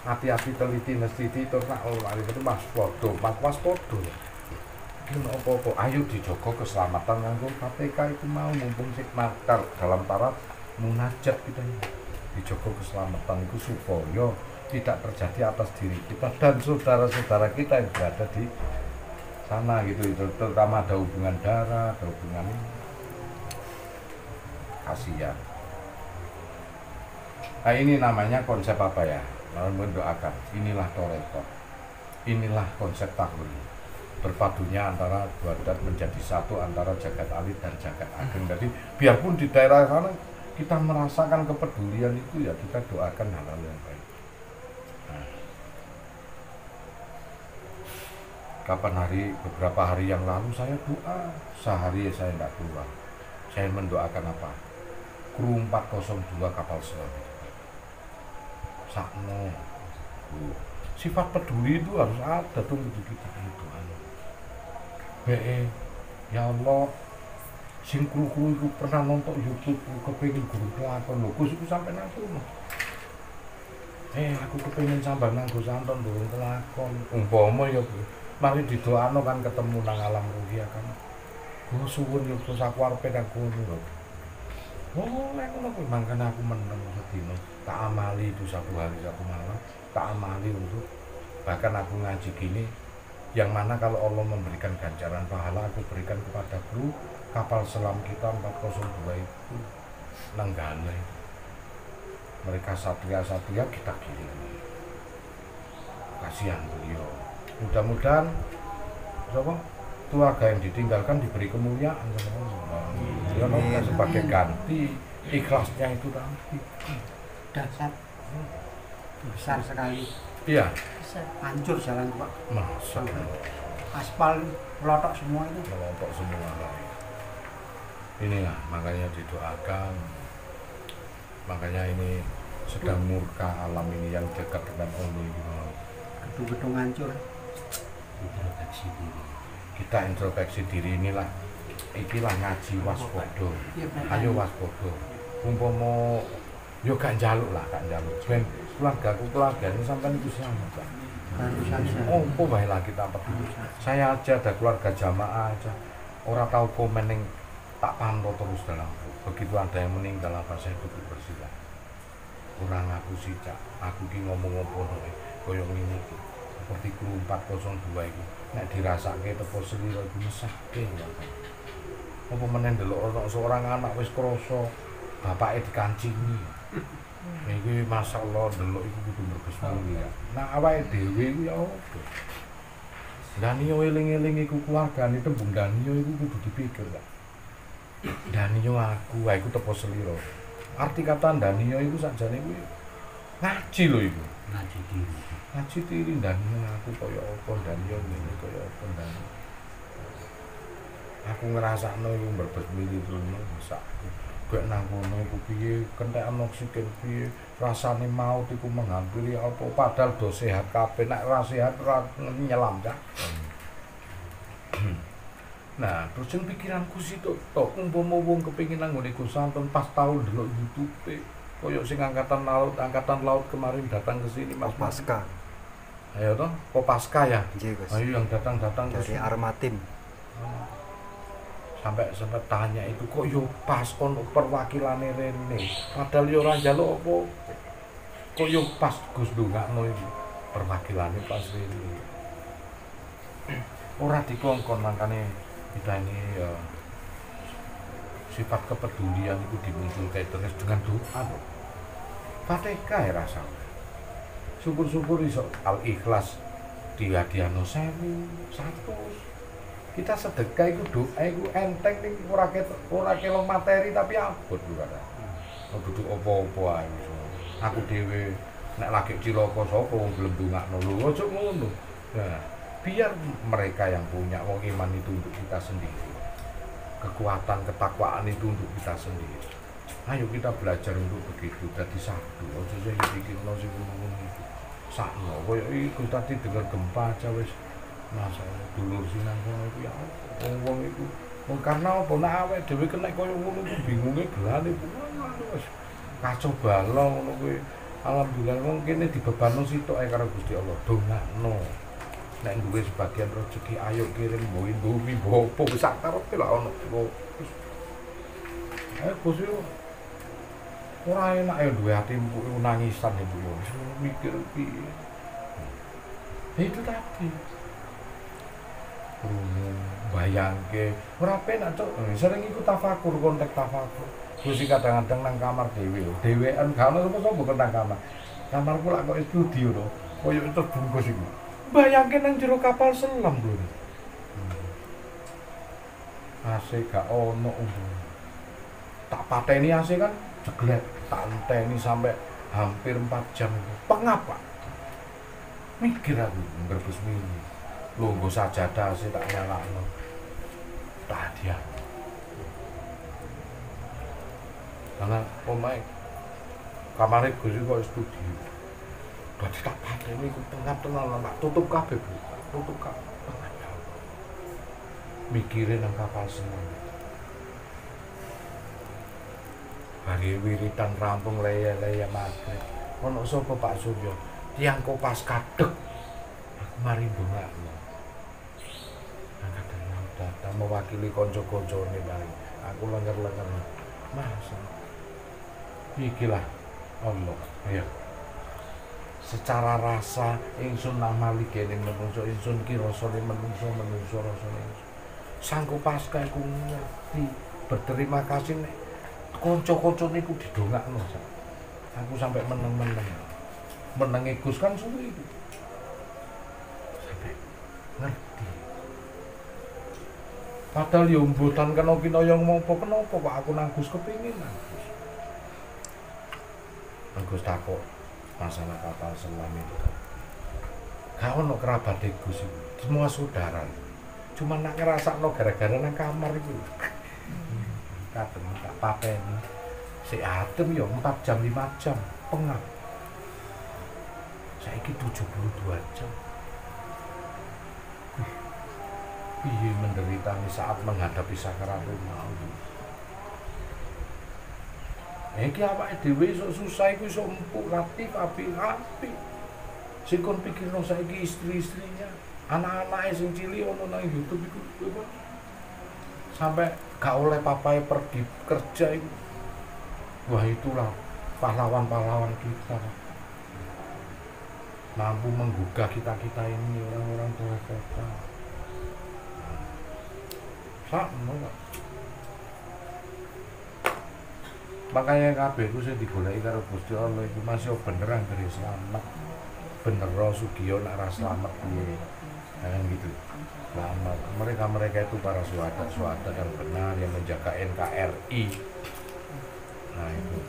hati-hati teliti nestiti terus nak itu waspada. Ini apa-apa, ayo dijogo keselamatan nganggo KPK itu mau mumpung sik makar dalam taraf munajat kita ini. Dijogo keselamatan itu supaya tidak terjadi atas diri kita dan saudara-saudara kita yang berada di sana gitu, terutama ada hubungan darah, ada hubungan ini. Kasihan. Nah ini namanya konsep apa ya? Lalu mendoakan. Inilah Torekoh. Inilah konsep tahlil. Berpadunya antara dua dat menjadi satu antara jagat alit dan jagat ageng. Jadi biarpun di daerah sana kita merasakan kepedulian itu ya kita doakan hal-hal yang baik. Nah, beberapa hari yang lalu saya doa sehari saya tidak keluar. Saya mendoakan apa? Kru 402 kapal selam. Sakno. Sifat peduli itu harus ada tuh di kita itu. Ya Allah, sing kru-kru itu pernah nonton YouTube, kepengin guru kelakon lho, Gus iku sampe nang kono. Aku kepengin sambar nang Gus Anton guru kelakon. Umpama ya mari didoano kan ketemu nang alam ruhiyah kan. Gus suwun yo terus aku arepe nang kono lho. Oh, lek ngono kuwi mangkane aku meneng sedina. Tak amali itu satu hari satu malam, tak amali untuk bahkan aku ngaji gini yang mana kalau Allah memberikan ganjaran pahala aku berikan kepada kru kapal selam kita 402 itu Nenggala. Mereka satria-satria kita kirim. Kasihan beliau. Mudah-mudahan keluarga yang ditinggalkan diberi kemuliaan ya, sebagai ganti ikhlasnya itu tadi. Dasar besar sekali. Iya. Hancur jalan Pak. Masa aspal melotok semua itu. Melotok semua. Inilah makanya didoakan. Makanya ini sedang murka alam ini yang dekat dengan Allah. Gedung-gedung hancur. Introspeksi diri. Kita introspeksi diri inilah. Ikilah ngaji waspada. Ayo waspada. Umpama yo gak njaluk lah, gak njaluk. Ben keluargane sampean iku selamat, Pak. Opo wae lah kita peduli. Saya aja ada keluarga jamaah aja. Orang tahu komen yang tak pantau terus dalam. Begitu ada yang meninggal apa saya duduk bersila. Kurang aku sih Cak. Aku ki ngomong-ngomong koyo ngene iki. Seperti kru 402 iki. Nek dirasake tepo selira iku mesake. Apa meneh ndelok ana seorang anak wis krasa bapake dikancingi. Iki masyaallah delok iku kudu berbesmili ya. Nah awake dhewe iku ya opo. Daniyo eling-eling iku keluargane tembung Daniyo iku kudu dipikir ya. Daniyo aku tepo selira. Arti kata Daniyo iku sakjane kuwi ngaji lho iku. Ngaji diri. Ngaji diri Daniyo aku kaya apa Daniyo ngene kaya apa Daniyo. Aku ngrasakno iku berbesmili terus sak. gak nang kono iku piye, kentekan oksigen piye, rasane maut iku menghampiri apa padahal do sehat kabeh, nek ora sehat ora nyelam Cak. Nah, terus yang pikiranku sih tok umpama wong kepengin nang ngene Gus Santon pas tau ndelok YouTube koyo sing angkatan laut kemarin datang ke sini Mas Kopaska. Ayo toh, Kopaska ya. Nggih, Gus. Ayo yang datang ke Dari sini. Armatim. Sampai sempat tanya itu kok yo pas ono perwakilane rene. Padahal yo ora njaluk apa. Kok yo pas Gus ndongakno iki. Perwakilane pas rene. Ora dikongkon makane kita ini ya sifat kepedulian itu dimunculkan terus dengan doa loh. Fatihah ya rasa. Syukur-syukur iso al-ikhlas dihadiahno 1.000, 100. Kita sedekah itu doa itu enteng ning ora kelong materi tapi abot lho kata. Duduk apa-apa ae. Aku dhewe nek lagi cilaka sapa wong gelem ndongakno lho ojo ngono. Nah, biar mereka yang punya wong iman itu untuk kita sendiri. Kekuatan ketakwaan itu untuk kita sendiri. Ayo kita belajar untuk begitu dadi satu. Ojo sing dipikirno sing ngono iki. Sakno koyo iku tadi dengar gempa aja wis masa dulur sinang kono iku ya wong iku wong karena apa nek awake dhewe kena koyo ngono iku bingunge gelane wis kacau balau ngono kuwi alhamdulillah wong kene dibebanno sitok ae karo Gusti Allah dongakno nek duwe sebagian rezeki ayo kirim mbok Indomie mbok opo wis sak karepe lah ono Gus yo ora enak ya duwe ati empuk nangisan ibu yo mikir piye itu tadi bayangke ora penak cuk sering ikut tafakur konteks tafakur terus kadang-kadang nang kamar dhewean gak ono sapa nang kamarku lak kok studio to koyo terbungkus iku bayangke nang jero kapal selam lho AC gak ono tak pateni AC kan jeglek tak enteni sampai hampir 4 jam pengapa mikir aku ngrebus mini lungguh sajadah sih tak nyalakno dia karena omae kamare Gus kok studio dadi tak pateni ku pengap tenan tak tutup kabeh Bu tutup kabeh mikirin nang kapal selam hari wiritan rampung leya-leya maghrib ono sapa Pak Suryo tiang Kopas kadek aku mari ndongakno datang mewakili konco-koncone bari aku lengger-lengger masa ikilah Allah ya secara rasa ingsun namali kene menungso ingsun ki rasane menungso rasane sang Kopaska iku ngerti berterima kasih nek kanca-kancane iku didongakno aku sampai meneng Gus kan suwe itu sampai ngerti padahal ya mboten kena kinaya ngomong kenapa Pak aku nang Gus kepingin nang Gus takok masalah kapal selam itu gak ono kerabat Gus itu semua saudara cuma nak ngerasakno gara-gara nang kamar itu kadang tak pateni si adem ya 4 jam 5 jam pengap saiki 72 jam piye menderita saat menghadapi sakaratul maut iki awake dhewe iso susah iku iso empuk latif api sing kon pikirno saiki istri-istrinya anak-anake sing cilik ono nang YouTube iku sampai gak oleh papai pergi kerja itu wah itulah pahlawan-pahlawan kita mampu menggugah kita ini orang-orang tua kota sakno makanya kabeh ku sing digoleki karo Gusti Allah iku masih beneran dari selamat bener Sugiyo nek ra selamat piye kan gitu selamat mereka itu para suhada yang benar yang menjaga NKRI nah itu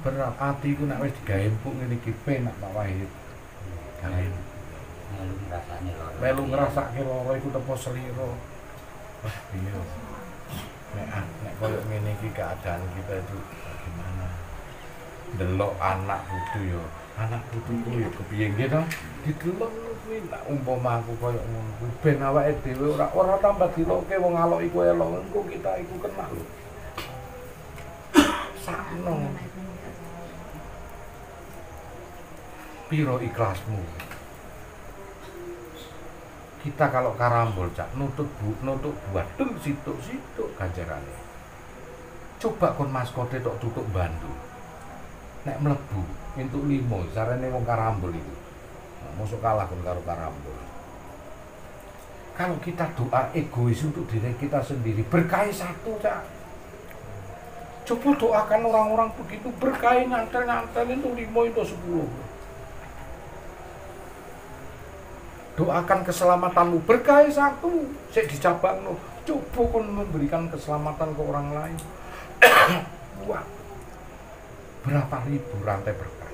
berat atiku nek wis digawe empuk ngene iki penak Pak Wahid gawe melu ngrasake lara iku tepo seliro wah iya nek koyo ngene iki keadaan kita itu bagaimana? Delok anak putu yo, anak putuku yo kepiye nggih to? Didelok kuwi tak umpama aku koyo ngono kuwi ben awake dhewe ora tambah diloke wong alok iku elok engko kita iku kena lho. Sakno. Piro ikhlasmu? Kita kalau karambol cak nutuk buat situk ganjarane. Coba kon maskote tok tutuk bandu. Nek mlebu entuk 5 carane wong karambol itu. Nah, mosok kalah kon karo karambol. Kalau kita doa egois untuk diri kita sendiri, berkah satu cak. Coba doakan orang-orang begitu berkah nyantel itu 5 itu 10. Doakan keselamatanmu berkah satu, sik dicabangno. Coba kon memberikan keselamatan ke orang lain. Wah. Berapa ribu rantai berkah.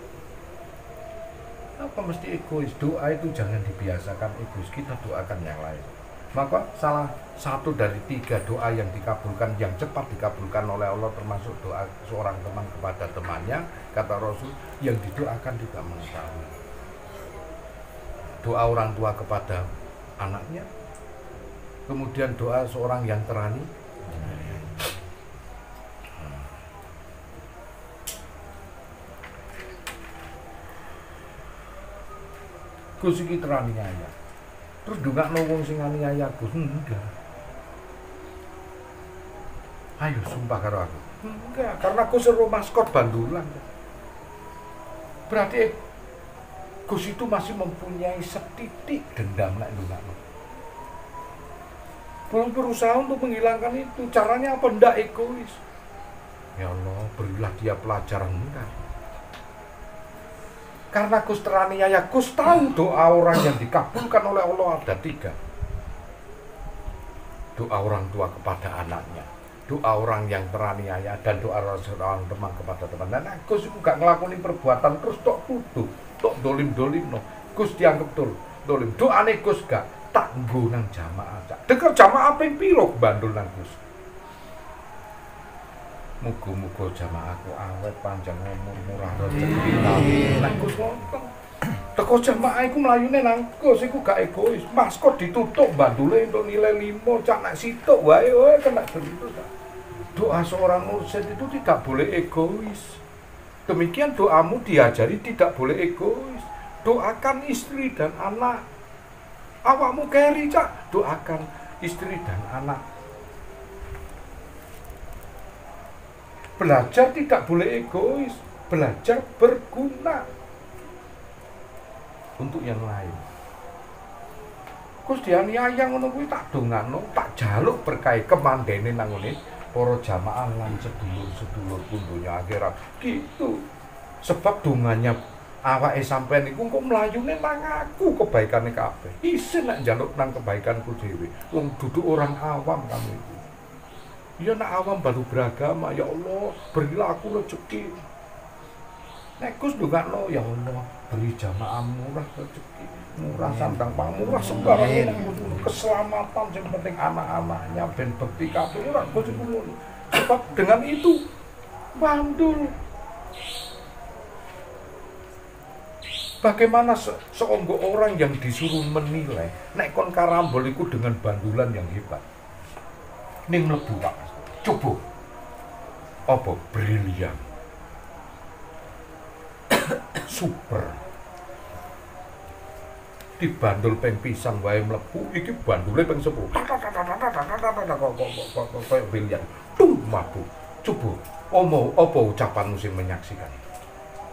Apa mesti egois? Doa itu jangan dibiasakan egois, kita doakan yang lain. Maka salah satu dari 3 doa yang dikabulkan, yang cepat dikabulkan oleh Allah, termasuk doa seorang teman kepada temannya, kata Rasul, yang didoakan juga mengetahui. Doa orang tua kepada anaknya, kemudian doa seorang yang terani. Gus iki teraniaya. Terus ndongakno wong sing aniaya Gus, enggak. Ayo sumpah karo aku. Enggak, karena Gus seru maskot bandulan. Berarti Gus itu masih mempunyai setitik dendam nek ndongakno. Belum berusaha untuk menghilangkan itu. Caranya apa? Ndak egois. Ya Allah, berilah dia pelajaran enggak. Karena Gus teraniaya, Gus tahu doa orang yang dikabulkan oleh Allah ada 3. Doa orang tua kepada anaknya, doa orang yang teraniaya, dan doa seorang teman kepada teman. Nah, Gus itu gak ngelakoni perbuatan terus tok tuduh, tok dolim no. Gus dianggap dolim. Doane Gus gak tak nggo nang jamaah. Deker jamaah ping piro bandul nang Gus. Muga-muga jamaahku awet panjang umur murah rezeki. Nek Gus ngoten. Teko jamaah iku mlayune nang Gus iku gak egois. Maskot ditutup bandule entuk nilai 5, cak nek situk wae kena gitu. Doa seorang mursyid itu tidak boleh egois. Demikian doamu diajari tidak boleh egois. Doakan istri dan anak. Awakmu keri cak, doakan istri dan anak. Belajar tidak boleh egois, belajar berguna untuk yang lain. Gus dianiaya ngono kuwi tak dongakno, tak jaluk berkah kemandene nang ngene para jamaah lan sedulur-sedulur pun donya akhirat. Gitu. Sebab donganya awake sampean iku kok mlayune nang aku kebaikane kabeh. Isin nek njaluk nang kebaikanku dhewe. Wong duduk orang awam kamu itu. Ya nak awam baru beragama, ya Allah berilah aku rezeki. Nek Gus ndongakno, ya Allah beri jamaah murah rezeki, murah sandang pamurah sembarang keselamatan yang penting anak-anaknya ben bekti kabeh ora Gus iku ngono. Sebab dengan itu bandul. Bagaimana seonggo orang yang disuruh menilai nek kon karambol iku dengan bandulan yang hebat. Ning mlebu Pak. Coba apa brilian super dibandul peng pisang wae mlebu iki bandule peng 10 kok brilian tuh mabuk. Coba apa ucapanmu sing menyaksikan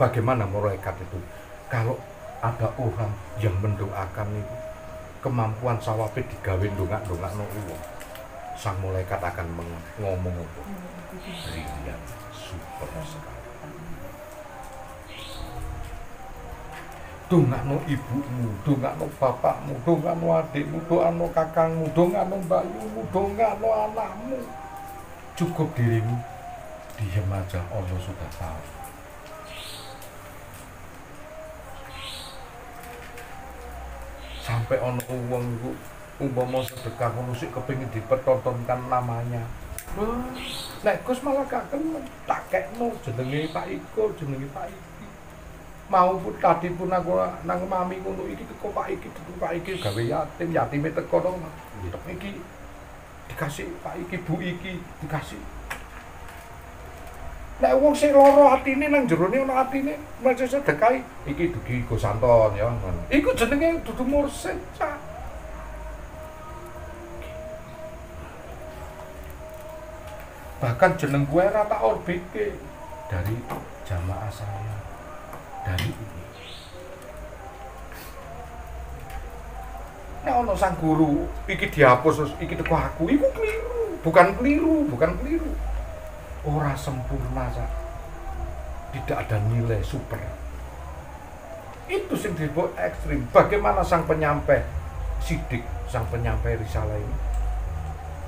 bagaimana malaikat itu kalau ada orang yang mendoakan itu kemampuan sawabe digawe ndongak-ndongakno uwong. Sang malaikat akan ngomong apa? Brilian, super sekali. Dongakno ibumu, dongakno bapakmu, dongakno adikmu, dongakno kakangmu, dongakno mbayumu, dongakno anakmu. Cukup dirimu, diam aja, Allah sudah tahu. Sampai ono wong iku umpama sedekah ngono sik kepengin dipertontonkan namanya. Wah, nek Gus malah gak kemen, tak kekno jenenge Pak Iko, jenenge Pak Iki. Mau pun tadi pun aku nang mami ngono iki teko Pak Iki gawe yatim, yatime teko to. Iki dikasih Pak Iki, Bu Iki dikasih. Nek wong sing lara atine nang jerone ana atine, mesti sedekahi iki dugi Gus Anton ya ngono. Iku jenenge dudu mursid, Cak. Bahkan jeneng gue rata orbitke dari jamaah saya, dari ini. Nek ana sang guru iki dihapus terus iki teko aku, iku keliru, bukan keliru. Ora sempurna, Cak. Tidak ada nilai super. Itu sing disebut ekstrim. Bagaimana sang penyampai sidik, sang penyampai risalah ini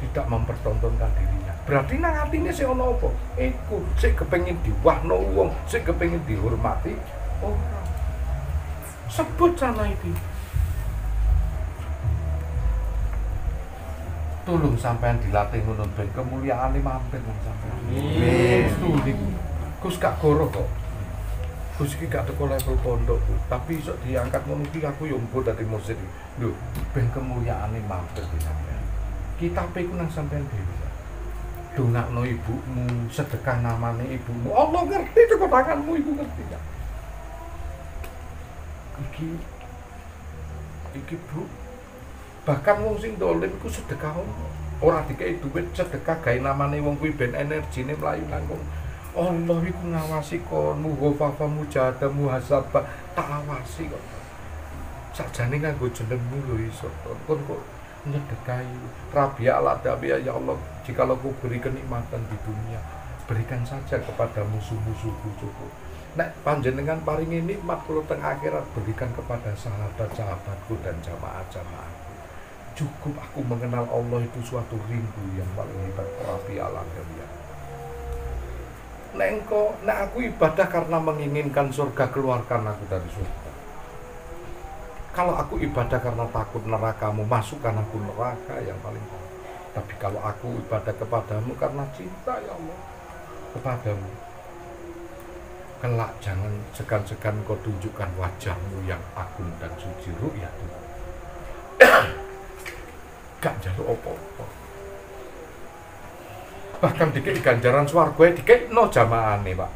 tidak mempertontonkan dirinya. Berarti nang atine sik ana apa? Iku sik kepengin diwahno wong, sik kepengin dihormati ora. Sebut sana iki. Tolong sampean dilatih ngono ben kemuliaane mampir nang sampean. Amin. Gus gak goro kok. Gus iki gak teko level pondok, tapi iso diangkat ngono iki aku yo mbok dadi mursid. Lho, ben kemuliaane mampir di sampean. Kitabe iku nang sampean dhewe. Dongakno ibumu, sedekah namane ibumu. Allah ngerti teko tanganmu iku ngerti ya. Iki Bu. Bahkan wong sing dolim iku sedekah ora dikei duit sedekah gawe namane wong kuwi ben energine mlayu nang kono. Allah iku ngawasi kon, muhafafa mujadamu hasaba tak awasi kok. Sakjane nganggo jenengmu lho iso kon kok nyedekahi Rabia al-Adabia ya Allah, jikalau ku beri kenikmatan di dunia, berikan saja kepada musuh-musuhku cukup. Nek panjenengan paringi nikmat kula teng akhirat, berikan kepada sahabat-sahabatku dan jamaah-jamaahku. Cukup aku mengenal Allah itu suatu rindu yang paling hebat. Rabia al-Adabia. Nek aku ibadah karena menginginkan surga, keluarkan aku dari surga. Kalau aku ibadah karena takut nerakamu, masukkan aku neraka yang paling baik. Tapi kalau aku ibadah kepadamu karena cinta ya Allah kepadamu, kelak jangan segan-segan kau tunjukkan wajahmu yang agung dan suci ru'yah Tuhan. Gak jaluk apa-apa. Bahkan dikei ganjaran swarga dikei no jamaane, Pak.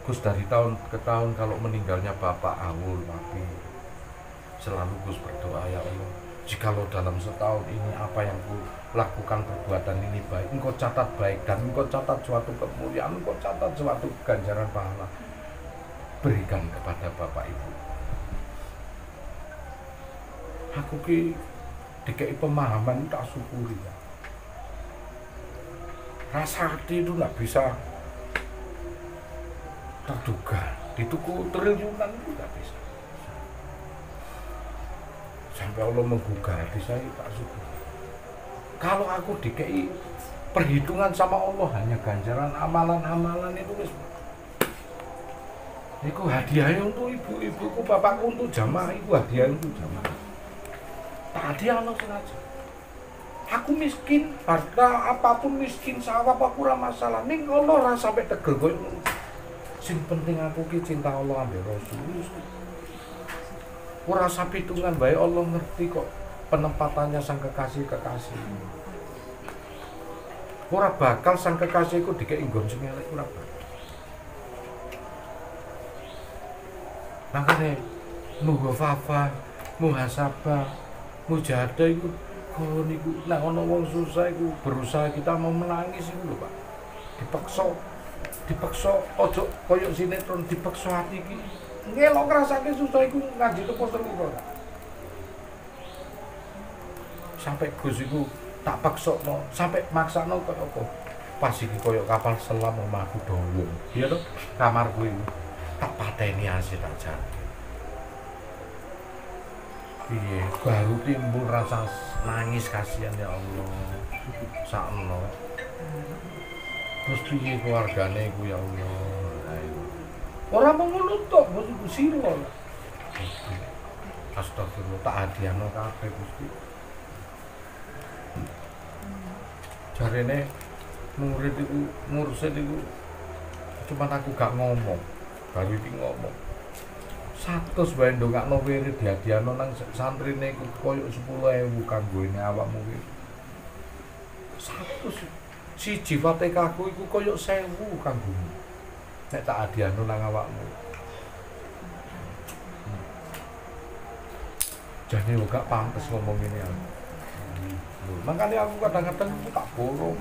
Gus dari tahun ke tahun kalau meninggalnya Bapak Awul Papi, selalu Gus berdoa, ya Allah, jikalau dalam setahun ini apa yang ku lakukan perbuatan ini baik, engkau catat baik dan engkau catat suatu kemuliaan, engkau catat suatu ganjaran pahala, berikan kepada Bapak Ibu. Aku dikei pemahaman tak syukuri ya. Rasa hati itu nggak bisa terduga, dituku triliunan itu nggak bisa. Sampai Allah menggugah hati saya tak syukur. Kalau aku dikei perhitungan sama Allah hanya ganjaran amalan-amalan itu wis. Iku hadiahnya untuk ibu-ibuku, bapakku, untuk jamaah, iku hadiah untuk jamaah. Tak hadiah sengaja. Aku miskin, harta apapun miskin, sawah apa kurang masalah. Ning Allah rasa sampai tegel koyo ngono. Sing penting aku ki cinta Allah ambek Rasul. Ora usah pitungan bae, Allah ngerti kok penempatannya sang kekasih-kekasih. Ora bakal sang kekasihku dikei nggon sing elek ora bakal. Makane muhafafa, muhasabah, mujahadah iku kalau niku nek ana wong susah iku berusaha kita mau menangis iku lho, Pak. Dipaksa ojo koyo sinetron, dipaksa hati iki. Ngelok ngrasake susah iku ngaji tepo seliro. Sampai Gus iku tak paksokno, sampai maksakno koyo apa? Pas iki koyo kapal selam omahku dawa. Iya to, kamarku iku tak pateni asih tak jare. Piye, baru timbul rasa nangis kasihan ya Allah. Sakno. Terus piye keluargane iku ya Allah. Ora mau ngono tok, bos iku sira. Astagfirullah, tak hadiahno kabeh Gusti. Jarene murid iku mursid iku cuman aku gak ngomong, baru iki ngomong. 100 wae ndongakno wirid dihadiahno nang santrine iku koyo 10.000 kanggo awakmu iki. 100 siji Fatihahku iku koyo 1000 kanggo. Nek tak hadiahno nang awakmu. Jadi gak pantes ngomong ini aku. Makanya aku kadang-kadang tak borong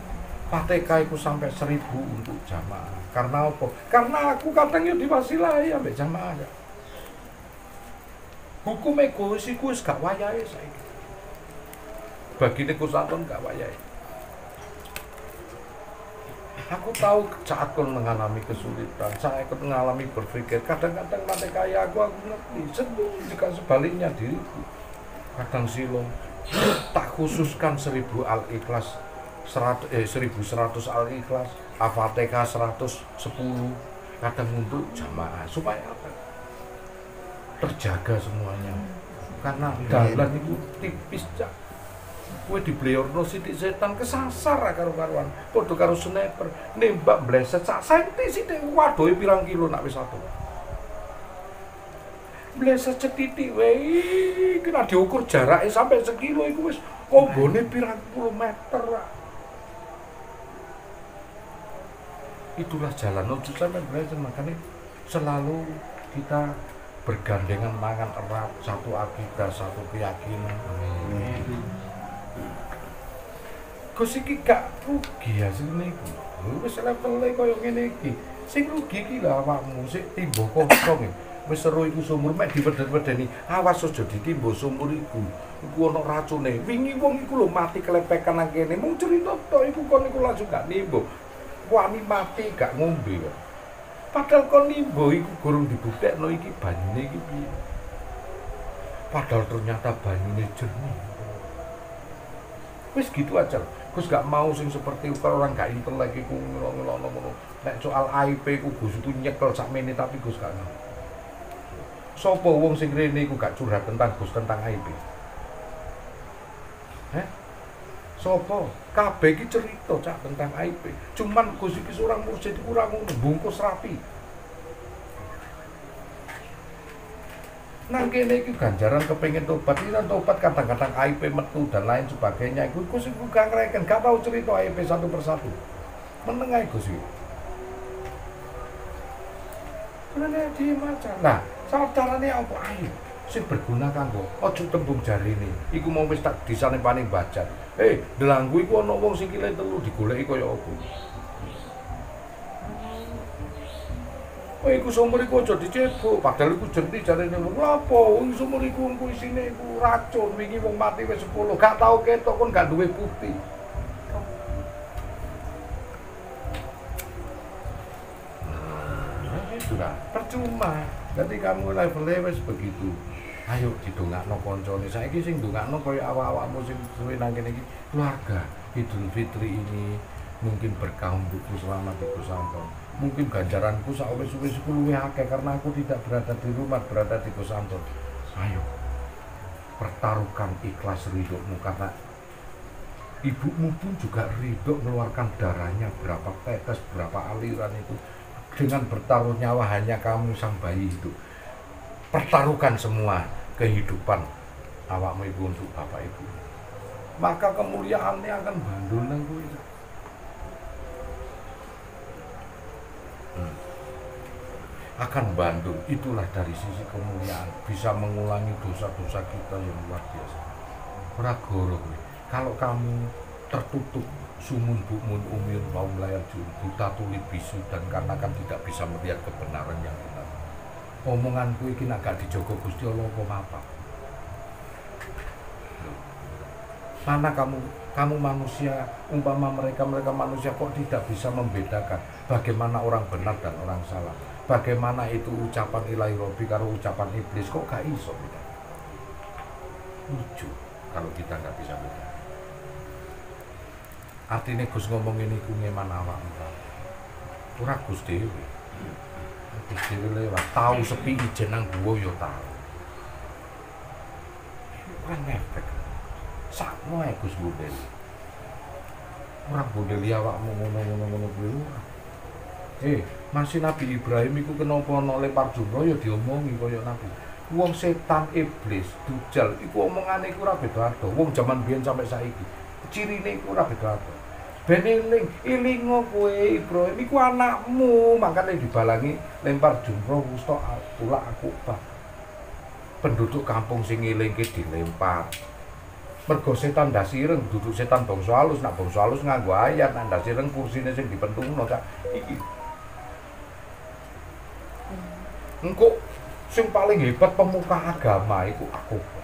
Fatihah itu sampai 1000 untuk jamaah. Karena apa? Karena aku kadang ya diwasilahi ambek jamaah ya. Hukum egois iku wis gak wayahe saiki. Bagine Gus Anton gak wayahe. Aku tahu saat kau mengalami kesulitan, saya mengalami berpikir, kadang-kadang nanti kayak aku ngerti, sedih jika sebaliknya diriku. Kadang silong, tak khususkan 1000 Al-Ikhlas, 1100 Al-Ikhlas, Al-Fatihah 110, kadang untuk jamaah, supaya apa? Terjaga semuanya, karena dalan itu tipis cak. Kowe dibleyorno sithik setan kesasar karo karuan. Padha karo sniper, nembak bleset sak senti sithik waduhe pirang kilo nak wis satu. Bleset setitik wae kena diukur jarake sampai sekilo iku wis kombone pirang puluh meter. Itulah jalan menuju sampai bleset, makanya selalu kita bergandengan tangan erat, satu akidah, satu keyakinan. Gus iki gak rugi hasilne iku. Wis level-e koyo ngene iki. Sing rugi iki lho awakmu, sik timba kosong e. Wis seru iku sumur mek diweden-wedeni. Awas aja ditimba sumur iku. Iku ana racune. Wingi wong iku lho mati kelepekan nang kene. Mung cerita tok iku kon iku langsung gak nimba. Wani mati gak ngombe kok. Padahal kon nimba iku gurung dibuktekno iki banyune iki piye. Padahal ternyata banyune jernih. Wis gitu aja. Gus gak mau sing seperti orang gak intelek iku ngelok-ngelokno ngono. Nek soal IP ku Gus iku nyekel sakmene tapi Gus gak mau. Sopo wong sing rene iku gak curhat tentang Gus tentang IP? Sopo? Kabeh iki cerita cak tentang IP. Cuman Gus iki seorang mursyid iku ora ngono, bungkus rapi. Nang kene iki ganjaran kepengin tobat, ini tobat kadang-kadang IP metu dan lain sebagainya. Gus iku gak ngreken, gak tau cerita IP satu persatu. Meneng ae Gus iki. Meneng di maca. Nah, carane apa ayo? Sing berguna kanggo aja tembung jarine. Iku mau wis tak disane paning bacat. Delangku iku ana wong sikile telu digoleki kaya apa. Iku sumur iku aja dicebok, padahal iku jernih jarene wong. Lha apa? Wong sumur iku isine iku racun, wingi wong mati wis 10, gak tau ketok kon gak duwe bukti. Sudah percuma. Jadi kamu level-e wis begitu. Ayo didongakno kancane. Saiki sing ndongakno kaya awak-awakmu sing suwe nang kene iki keluarga. Idul Fitri ini mungkin berkah untukku selama di Gus Anton. Mungkin ganjaranku sakwis-wis iku luwih akeh karena aku tidak berada di rumah, berada di Gus Anton. Ayo pertaruhkan ikhlas ridhomu karena ibumu pun juga ridho mengeluarkan darahnya berapa tetes, berapa aliran itu. Dengan bertaruh nyawa hanya kamu sang bayi itu. Pertaruhkan semua kehidupan awakmu ibu untuk bapak ibu. Maka kemuliaannya akan bandul nang kowe. Akan bandul, itulah dari sisi kemuliaan, bisa mengulangi dosa-dosa kita yang luar biasa. Ora goro kowe. Kalau kamu tertutup sumun bukmun umyun waum layarjun, buta tuli bisu dan karena kan tidak bisa melihat kebenaran yang benar. Omonganku iki nek gak dijogo Gusti Allah apa? Mana kamu manusia, umpama mereka manusia kok tidak bisa membedakan bagaimana orang benar dan orang salah. Bagaimana itu ucapan ilahi Robi karo ucapan iblis kok gak iso beda. Lucu kalau kita gak bisa beda. Artinya Gus ngomong ini ku ngeman awakmu. Ora Gus dhewe. Gus dhewe lewat tahu sepi ijen nang guwa ya tahu. ora ngefek. Sakno ae Gus Budel. Ora bodeli awakmu ngono kuwi ora. Masih Nabi Ibrahim iku kenapa ana lempar jumroh ya diomongi kaya Nabi. Wong setan iblis, dujal iku omongane iku ora beda ado. Wong jaman biyen sampe saiki. Cirine iku ora beda ado. Ben ilingo kowe Ibrahim iku anakmu, makane dibalangi lempar jumroh wusta tulak Akobah. Penduduk kampung sing ngelingke dilempar. Mergo setan ndas ireng, duduk setan bangsa halus, nak bangsa halus nganggo ayat, nak ndas ireng kursine sing dipentungno cak iki. Engko sing paling hebat pemuka agama iku Akobah.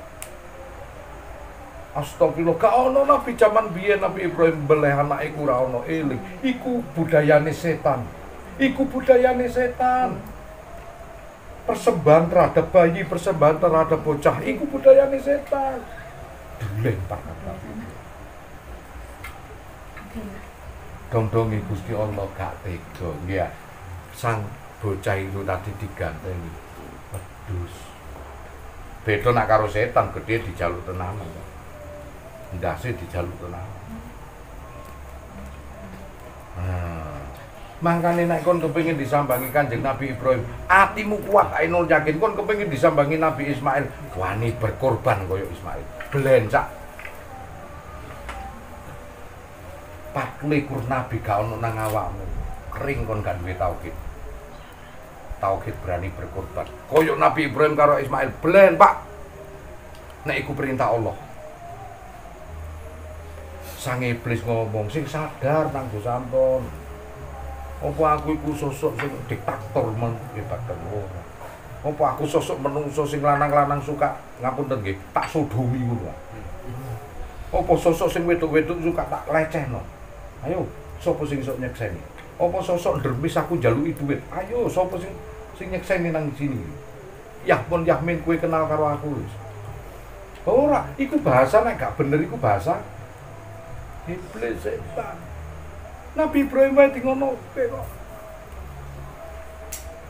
Astagfirullah, gak ono nabi zaman biyen Nabi Ibrahim beleh anake iku ora ono eling. Iku budayane setan. Persembahan terhadap bayi, persembahan terhadap bocah, iku budayane setan. Dilempar Nabi. Dong-dongi Gusti Allah gak tega, nggih. Sang bocah itu tadi diganteni wedhus. Beda nak karo setan, gedhe dijaluk tenanan. Ndase dijaluk tenanan. Mangkane nek kon kepengin disambangi Kanjeng Nabi Ibrahim, atimu kuat ainul yakin kon kepengin disambangi Nabi Ismail, wani berkorban kaya Ismail. Blencak. 24 nabi gak ono nang awakmu. Kering kon gak duwe tauhid. Tauhid berani berkorban. Kaya Nabi Ibrahim karo Ismail, blen, Pak. Nek iku perintah Allah. Sang iblis ngomong, sing sadar nang Gusanton. Apa aku iku sosok sing diktator men hebatken ora. Apa aku sosok menungso sing lanang-lanang suka ngapunten nggih, tak sodomi ngono. Apa sosok sing wedok-wedok suka tak lecehno. Ayo, sapa sing iso nyekseni? Apa sosok ndermis aku njaluki dhuwit? Ayo, sapa sing nyekseni nang sini? Yahpun Yahmin kowe kenal karo aku wis. Ora, iku bahasa nek gak bener iku bahasa iblis setan. Nabi Ibrahim wae ngono kok.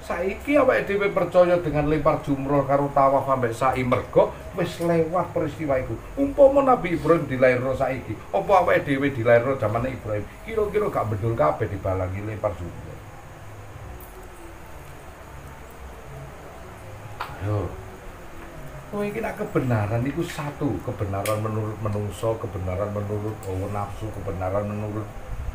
Saiki awake dhewe percaya dengan lempar jumroh karo tawaf ambek sa'i mergo wis lewat peristiwa iku. Umpama Nabi Ibrahim dilairno saiki, apa awake dhewe dilairno zamane Ibrahim, kira-kira gak bedul kabeh dibalangi lempar jumroh. Yo. Kowe iki nek kebenaran iku satu, kebenaran menurut menungso, kebenaran menurut hawa nafsu, kebenaran menurut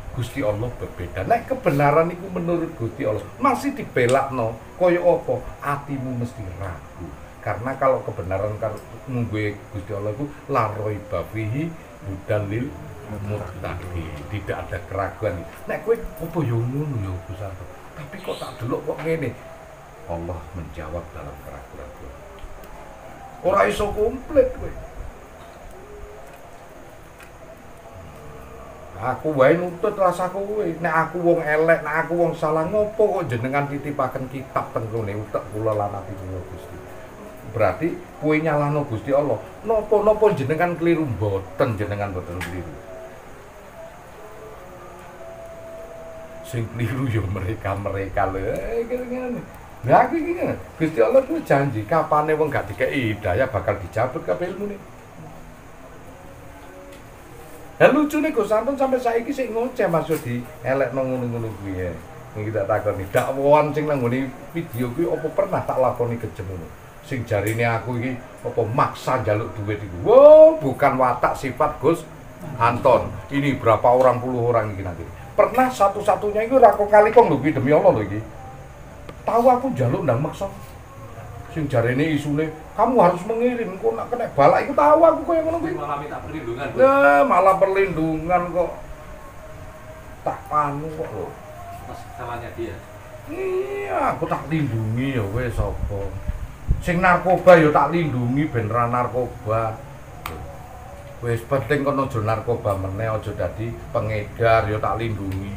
Gusti Allah berbeda. Nek kebenaran iku menurut Gusti Allah masih dibelakno kaya apa? Atimu mesti ragu. Karena kalau kebenaran karo ngunggue Gusti Allah iku la raiba fihi hudalil muttaqin. Tidak ada keraguan. Nek kowe apa yo ngono yo Gusti. Tapi kok tak delok kok ngene. Allah menjawab dalam keraguan. Ora iso komplit kowe. Aku wae nutut rasaku kowe. Nek aku wong elek, nek aku wong salah, ngopo kok jenengan titipaken kitab teng kene utek kula lan ati kula Gusti. Berarti kowe nyalahno Gusti Allah. Napa jenengan keliru? Mboten, jenengan mboten keliru. Sing keliru ya mereka lho. Ngene. Lah iki ngene. Gusti Allah ku janji kapane wong gak dikeki hidayah bakal dicabut kabeh ilmune. Dan lucu nih Gus Anton sampai saiki sik ngoceh maksud di elekno ngono-ngono kuwi ya. Ning kita takoni dakwaan sing nang ngene video kuwi apa pernah tak lakoni kejem ngono. Sing jarine aku iki apa maksa njaluk duit iku. Wow, bukan watak sifat Gus Anton. Ini berapa orang puluh orang iki nanti. Pernah satu-satunya iku ora kok kali kong lho demi Allah lho iki. Tahu aku njaluk ndang maksa. Sing jarene isune kamu harus mengirim kok nak kena balak iku tahu aku koyo ngono kuwi. Malah minta perlindungan. Ya, malah perlindungan kok. Tak panu kok lho. Mas salahnya dia. Iya, aku tak lindungi ya wis sapa. Sing narkoba ya tak lindungi ben ra narkoba. Wis penting kono aja narkoba meneh aja dadi pengedar ya tak lindungi.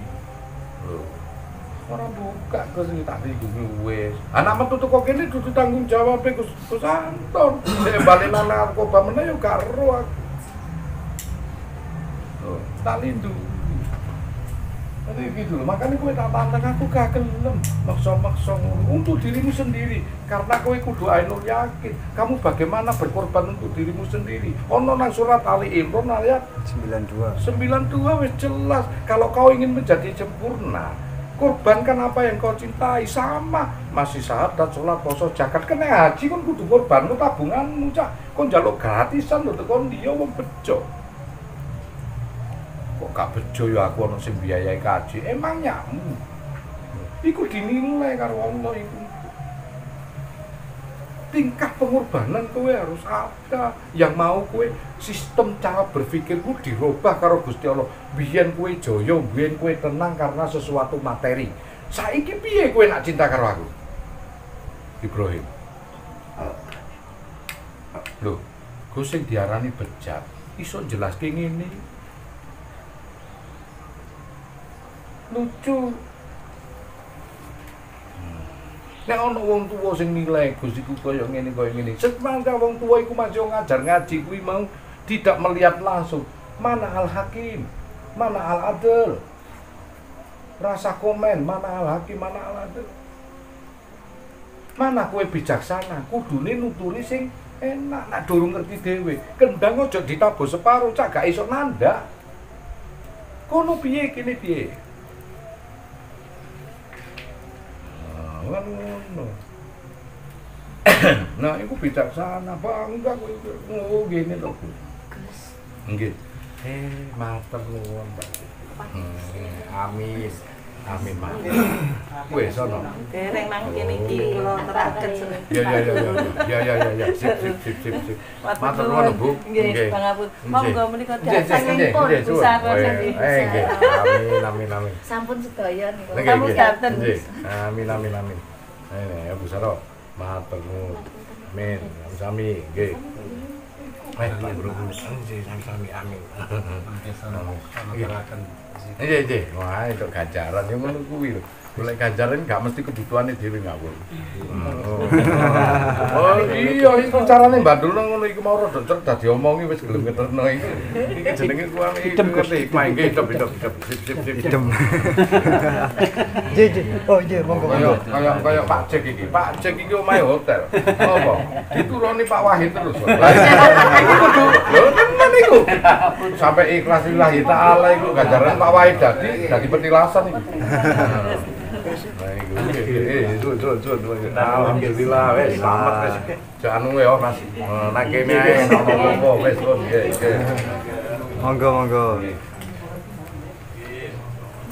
Lho. Ora buka Gus tak lindungi wis. Anak metu teko kene dudu tanggung jawab Gus Anton. Nek bali nang narkoba meneh yo gak ero aku. Tak lindungi. Gitu loh, makanya kowe tak tantang aku gak gelem maksa-maksa untuk dirimu sendiri karena kowe kudu ainul yakin kamu bagaimana berkorban untuk dirimu sendiri. Ono nang surat Ali Imran ayat 92 wis jelas kalau kau ingin menjadi sempurna korbankan apa yang kau cintai sama masih syahadat, sholat, poso, zakat kena haji kan kudu korbanmu tabunganmu cak kon njaluk gratisan lho tekon dia wong bejo kok gak bejo ya aku ono sing biayai kaji emangnya iku dinilai karo Allah iku tingkat pengorbanan kowe harus ada yang mau kowe sistem cara berpikirmu dirubah karo Gusti Allah biyen kowe jaya biyen kowe tenang karena sesuatu materi saiki piye kowe nak cinta karo aku Ibrahim lho kowe sing diarani bejat iso jelaske ngene lucu. Nek ana wong tuwa sing nilai Gus iku kaya ngene. Semangka wong tuwa iku masih ngajar ngaji kuwi mau tidak melihat langsung mana al-hakim, mana al-adil. Rasa komen mana al-hakim, mana al-adil. Mana kowe bijaksana, kudune nuturi sing enak nak durung ngerti dhewe. Kendang aja ditabuh separo cak gak iso nandak. Kono piye kene piye? Ngono. Nah, iku bijaksana, bangga kowe. Oh, gini lho. Nggih. Matur nuwun, Mbak. Amin. Amin, Mas. Wes sono. Dereng nang kene iki kula teraket. Ya. Sip. Matur nuwun, Bu. Nggih, pangapun. Monggo menika saking pun usaha nggih. Nggih. Amin. Sampun sedaya niku. Sampun gaten. Amin. Ya Bu Saro, matur nuwun. Amin. Sami, nggih. Pak Bro, sami. Amin. Nggih. Wah, itu ganjaran yang ngono kuwi lho. Golek ganjaran gak mesti kebutuhane dhewe ngawur. Oh iya, iku carane mbandulno ngono iku mau rada cerdas diomongi wis gelem ngeterno iki. Iki jenenge kuwi iki ngerti. Nggih, hidup. Sip. Idem. Nggih. Oh iya, monggo. Kaya Pak Cek iki. Pak Cek iki omahe hotel. Apa? Dituruni Pak Wahid terus. Iku kudu lho tenan iku. Sampai ikhlas lillahi taala iku ganjaran Pak Wahid dadi petilasan iki. Itu. Alhamdulillah wes selamat wes. Jangan ya Mas. Nang kene ae ono wes kon nggih. Monggo.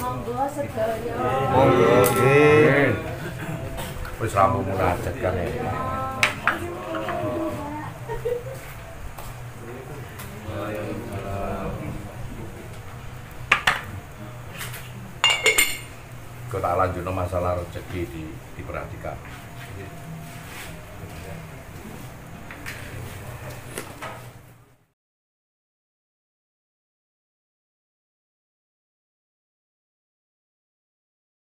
Monggo sedaya. Monggo nggih. Wis ramu munajat kan. Kau tak lanjutno masalah rezeki diperhatikan.